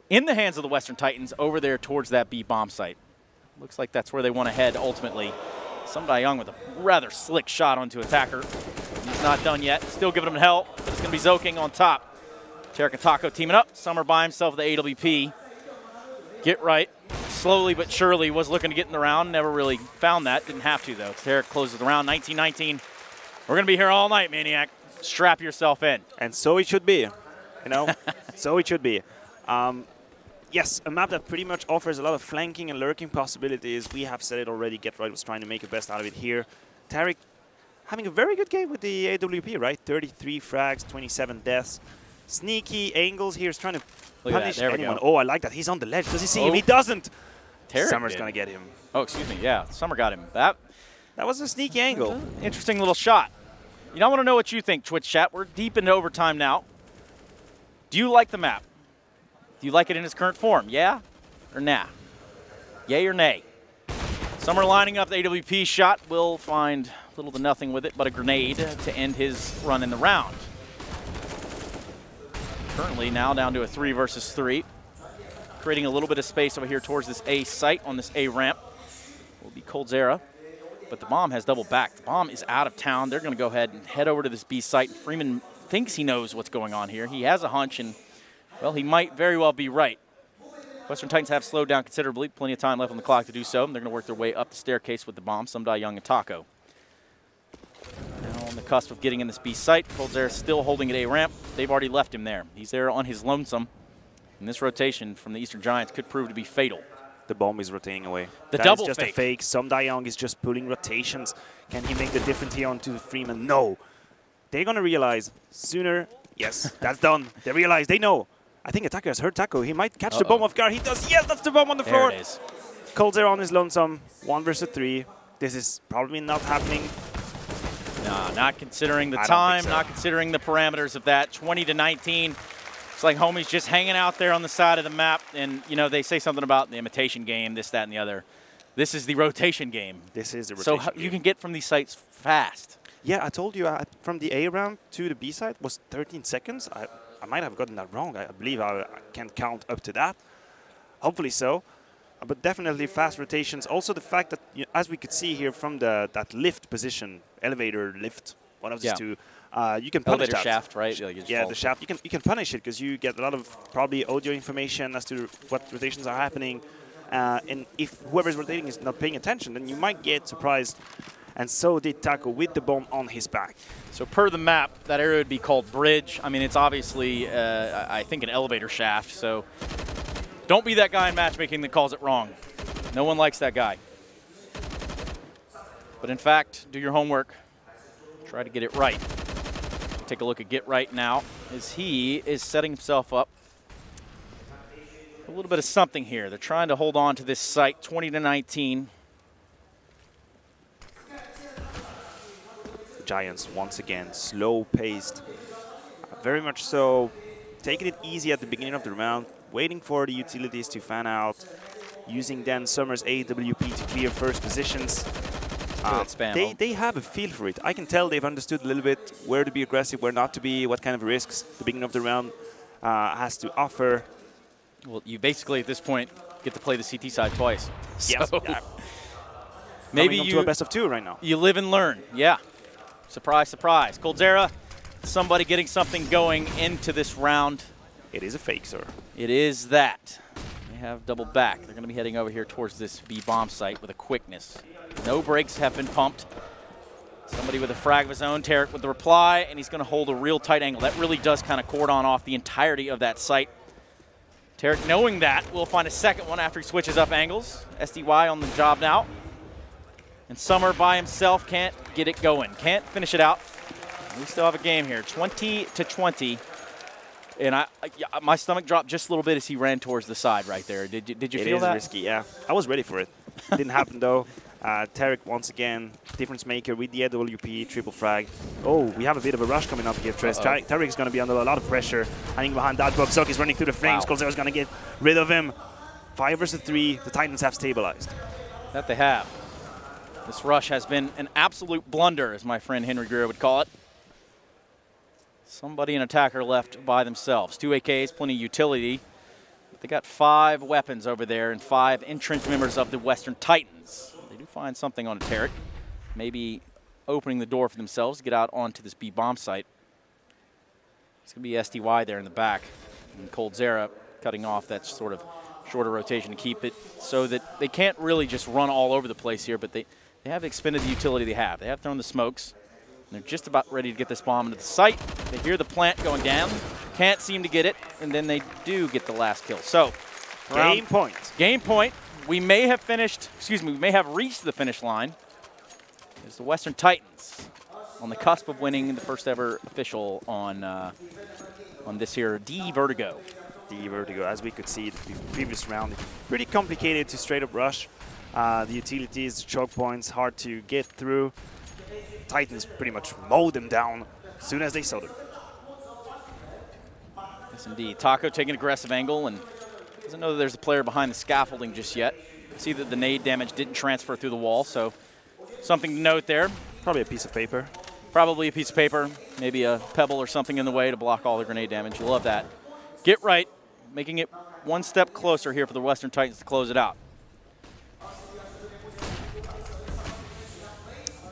in the hands of the Western Titans over there towards that B bomb site. Looks like that's where they want to head ultimately. Somebody Young with a rather slick shot onto attacker. He's not done yet. Still giving him hell, but it's going to be Zoking on top. Tarek and Taco teaming up. Summer by himself with the AWP. Get right. Slowly but surely was looking to get in the round. Never really found that. Didn't have to, though. Tarek closes the round. 19-19. We're going to be here all night, Maniac. Strap yourself in. And so it should be. You know? So it should be. Yes, a map that pretty much offers a lot of flanking and lurking possibilities. We have said it already. Get Right was trying to make the best out of it here. Tarek having a very good game with the AWP, right? 33 frags, 27 deaths. Sneaky angles here. He's trying to punish anyone. Oh, I like that. He's on the ledge. Does he see him? He doesn't. Tarek Summer's going to get him. Oh, excuse me. Yeah, Summer got him. That was a sneaky angle. Interesting little shot. You know, I want to know what you think, Twitch chat. We're deep into overtime now. Do you like the map? Do you like it in its current form? Yeah or nah? Yay or nay? Summer lining up the AWP shot. Will find little to nothing with it but a grenade to end his run in the round. Currently now down to a 3 versus 3. Creating a little bit of space over here towards this A site on this A ramp. Will be Coldzera. But the bomb has double back. The bomb is out of town. They're going to go ahead and head over to this B site. Freeman thinks he knows what's going on here. He has a hunch, and, well, he might very well be right. Western Titans have slowed down considerably. Plenty of time left on the clock to do so. And they're going to work their way up the staircase with the bomb. Sumdai Young and Taco. Now on the cusp of getting in this B site. Coldzera still holding at A ramp. They've already left him there. He's there on his lonesome. And this rotation from the Eastern Giants could prove to be fatal. The bomb is rotating away. The double is just fake. A fake. Sumdai Young is just pulling rotations. Can he make the difference here onto Freeman? No. They're going to realize sooner. Yes, that's done. They realize. They know. I think Attacker has heard Taco. He might catch the bomb off guard. He does. Yes, that's the bomb on the floor. There it is. Coldzera on his lonesome. 1 versus 3. This is probably not happening. No, not considering the I don't time, think so. not considering the parameters of that. 20-19. It's like homies just hanging out there on the side of the map. And, you know, they say something about the imitation game, this, that, and the other. This is the rotation game. This is the rotation So game. you can get from these sites fast. Yeah, I told you from the A round to the B side was 13 seconds. I might have gotten that wrong. I believe I can count up to that. Hopefully so. But definitely fast rotations. Also the fact that, as we could see here from that lift position, elevator, lift, one of these two, you can punish Elevator that. shaft, right? Like The shaft. You can punish it because you get a lot of probably audio information as to what rotations are happening. And if whoever's rotating is not paying attention, then you might get surprised. And so did Taco with the bomb on his back. So per the map, that area would be called bridge. I mean, it's obviously, I think, an elevator shaft. So don't be that guy in matchmaking that calls it wrong. No one likes that guy. But in fact, do your homework. Try to get it right. Take a look at Get Right now as he is setting himself up. A little bit of something here. They're trying to hold on to this site, 20-19. Giants once again slow-paced, very much so, taking it easy at the beginning of the round, waiting for the utilities to fan out, using Dan Summers' AWP to clear first positions. They have a feel for it. I can tell they've understood a little bit where to be aggressive, where not to be, what kind of risks the beginning of the round has to offer. Well, you basically at this point get to play the CT side twice. Yes. So Maybe you to a best of 2 right now. You live and learn. Yeah. Surprise, surprise. Coldzera, somebody getting something going into this round. It is a fake, sir. It is that. They have double back. They're going to be heading over here towards this B-bomb site with a quickness. No brakes have been pumped. Somebody with a frag of his own. Tarek with the reply, and he's going to hold a real tight angle. That really does kind of cordon off the entirety of that site. Tarek, knowing that, will find a second one after he switches up angles. SDY on the job now. And Summer by himself can't get it going, can't finish it out. We still have a game here, 20-20. And my stomach dropped just a little bit as he ran towards the side right there. Did you feel that? It is risky, yeah. I was ready for it. Didn't happen though. Tarek once again, difference maker with the AWP, triple frag. Oh, we have a bit of a rush coming up here, Tres. Tarek is going to be under a lot of pressure. Hiding behind that, Bugzok is running through the flames. Coldzera is going to get rid of him. 5 versus 3, the Titans have stabilized. That they have. This rush has been an absolute blunder, as my friend Henry Greer would call it. Somebody, an attacker, left by themselves. 2 AKs, plenty of utility. But they got 5 weapons over there and 5 entrenched members of the Western Titans. They do find something on Tarek. Maybe opening the door for themselves to get out onto this B-bomb site. It's going to be SDY there in the back. And Coldzera cutting off that sort of shorter rotation to keep it so that they can't really just run all over the place here, but they have expended the utility they have. They have thrown the smokes. And they're just about ready to get this bomb into the site. They hear the plant going down. Can't seem to get it. And then they do get the last kill. So, game point. Game point. We may have finished, we may have reached the finish line. It's the Western Titans on the cusp of winning the first ever official on this here D Vertigo. D Vertigo, as we could see the previous round, pretty complicated to straight up rush. The utilities, the choke points, hard to get through. Titans pretty much mowed them down as soon as they saw them. Yes, indeed. Taco taking an aggressive angle and doesn't know that there's a player behind the scaffolding just yet. See that the nade damage didn't transfer through the wall, so something to note there. Probably a piece of paper. Probably a piece of paper, maybe a pebble or something in the way to block all the grenade damage. You love that. Get right, making it one step closer here for the Western Titans to close it out.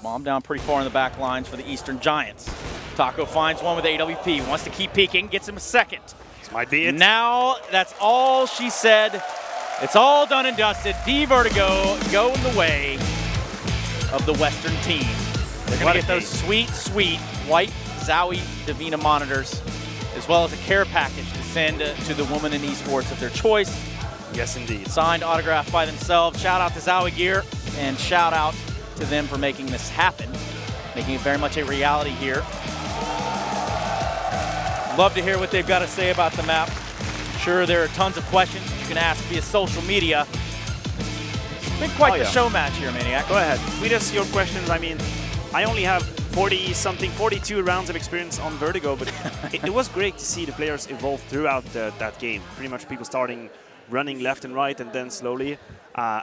Bomb down pretty far in the back lines for the Eastern Giants. Taco finds one with AWP, wants to keep peeking, gets him a second. This might be it. Now, that's all she said. It's all done and dusted. D Vertigo going the way of the Western team. They're going to get those sweet, sweet white Zowie Divina monitors, as well as a care package to send to the woman in esports of their choice. Yes, indeed. Signed, autographed by themselves. Shout out to Zowie Gear, and shout out to them for making this happen, making it very much a reality here. Love to hear what they've got to say about the map. sure there are tons of questions you can ask via social media. It's been quite the show match here, Maniac. Go ahead. Tweet us your questions. I mean, I only have 42 rounds of experience on Vertigo, but it was great to see the players evolve throughout that game. Pretty much people starting running left and right and then slowly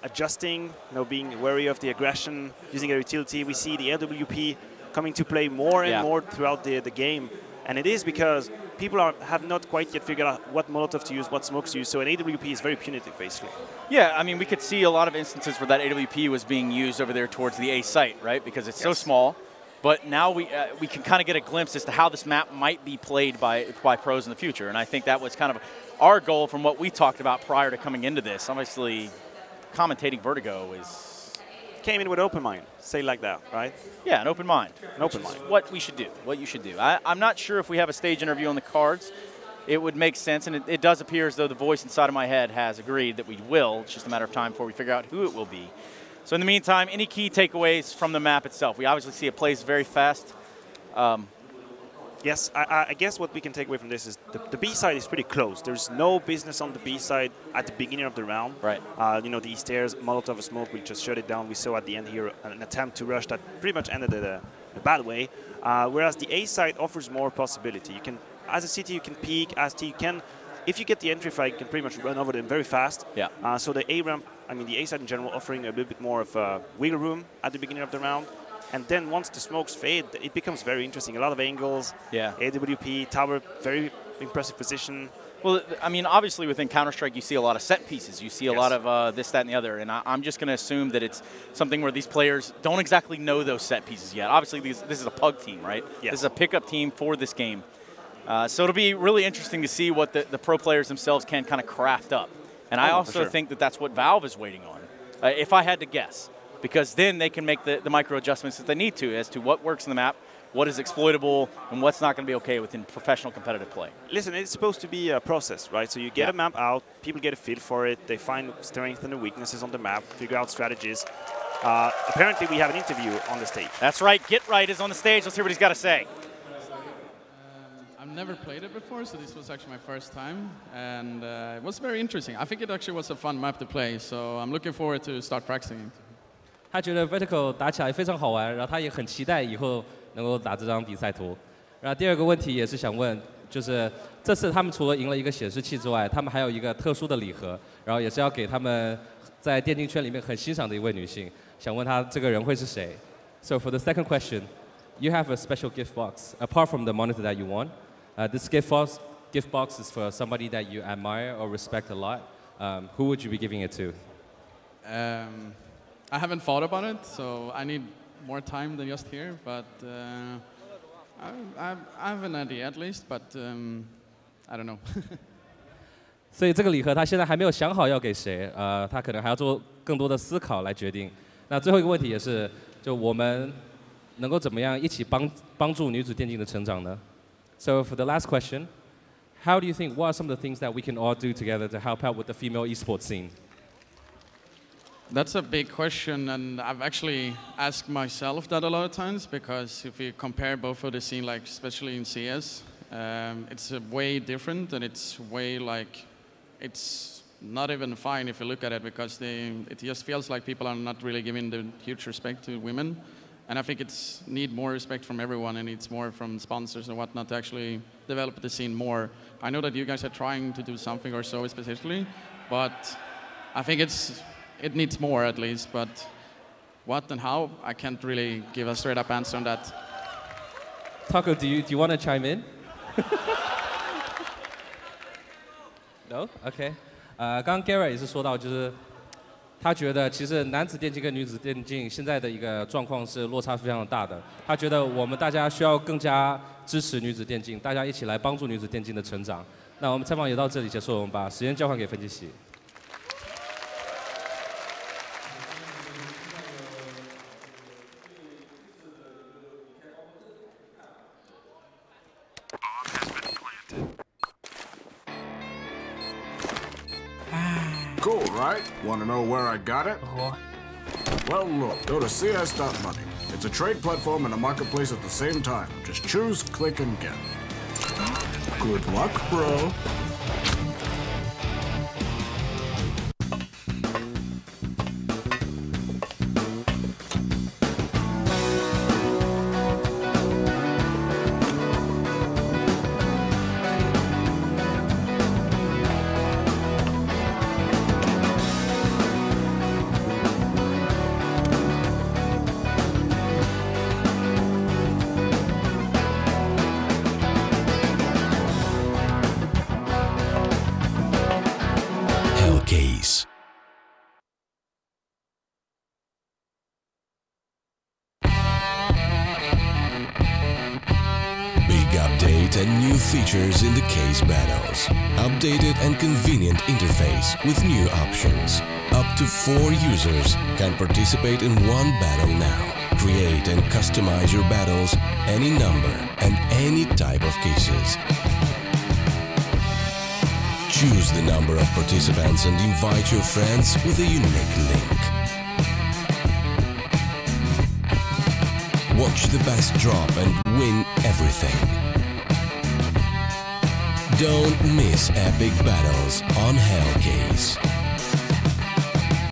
adjusting, being wary of the aggression, using a utility. We see the LWP coming to play more and more throughout the game. And it is because people have not quite yet figured out what Molotov to use, what smokes to use. So an AWP is very punitive, basically. Yeah, I mean, we could see a lot of instances where that AWP was being used over there towards the A site, right? Because it's so small. But now we can kind of get a glimpse as to how this map might be played by pros in the future. And I think that was kind of our goal from what we talked about prior to coming into this. Obviously, commentating Vertigo came in with open mind, say like that, right? Yeah, an open mind. An open mind. What we should do, what you should do. I'm not sure if we have a stage interview on the cards. It would make sense, and it does appear as though the voice inside of my head has agreed that we will. It's just a matter of time before we figure out who it will be. So in the meantime, any key takeaways from the map itself? We obviously see it plays very fast. Yes, I guess what we can take away from this is the B side is pretty close. There's no business on the B side at the beginning of the round. Right. These stairs, Molotov smoke, we just shut it down. We saw at the end here an attempt to rush that pretty much ended in a bad way. Whereas the A side offers more possibility. You can, as a city, you can peek. As T, you can, if you get the entry flag, you can pretty much run over them very fast. Yeah. So the A ramp, the A side in general, offering a little bit more of wiggle room at the beginning of the round. And then once the smokes fade, it becomes very interesting. A lot of angles. Yeah. AWP, tower, very impressive position. Well, I mean, obviously within Counter-Strike, you see a lot of set pieces. You see a lot of this, that, and the other. And I'm just going to assume that it's something where these players don't exactly know those set pieces yet. Obviously, this is a pug team, right? Yes. This is a pickup team for this game. So it'll be really interesting to see what the pro players themselves can kind of craft up. And I also think that that's what Valve is waiting on, if I had to guess. Because then they can make the micro adjustments that they need to as to what works in the map, what is exploitable, and what's not going to be okay within professional competitive play. Listen, it's supposed to be a process, right? So you get a map out, people get a feel for it, they find strengths and weaknesses on the map, figure out strategies. Apparently, we have an interview on the stage. That's right. Get Right is on the stage. Let's hear what he's got to say. I've never played it before, so this was actually my first time, and it was very interesting. I think it actually was a fun map to play, so I'm looking forward to start practicing it. 他觉得 Vertical 打起来非常好玩，然后他也很期待以后能够打这张比赛图。然后第二个问题也是想问，就是这次他们除了赢了一个显示器之外，他们还有一个特殊的礼盒，然后也是要给他们在电竞圈里面很欣赏的一位女性，想问她这个人会是谁 ？So for the second question, you have a special gift box apart from the monitor that you won. This gift box is for somebody that you admire or respect a lot. Who would you be giving it to? I haven't thought about it, so I need more time than just here. But I have an idea at least, but I don't know. 所以这个礼盒他现在还没有想好要给谁，他可能还要做更多的思考来决定。那最后一个问题也是，就我们能够怎么样一起帮助女子电竞的成长呢 ？So for the last question, how do you think? What are some of the things that we can all do together to help out with the female esports scene? That's a big question, and I've actually asked myself that a lot of times, because if you compare both of the scene, like especially in CS, it's way different, and it's way it's not even fine if you look at it, because it just feels like people are not really giving the huge respect to women. And I think it's need more respect from everyone, and it's more from sponsors and whatnot to actually develop the scene more. I know that you guys are trying to do something or so specifically, but I think it needs more at least, but what and how, I can't really give a straight up answer on that. Taco, do you want to chime in? No? Okay. 刚刚 Gara 也是说到，就是他觉得其实男子电竞跟女子电竞现在的一个状况是落差非常大的。他觉得我们大家需要更加支持女子电竞，大家一起来帮助女子电竞的成长。那我们采访也到这里结束，我们把时间交还给分析席。Cool, right? Want to know where I got it? Well, look, go to cs.money. It's a trade platform and a marketplace at the same time. Just choose, click, and get. Good luck, bro. update and new features in the case battles. Updated and convenient interface with new options. Up to 4 users can participate in one battle now. Create and customize your battles, any number and any type of cases. Choose the number of participants and invite your friends with a unique link. Watch the best drop and win everything. Don't miss epic battles on Hellcase.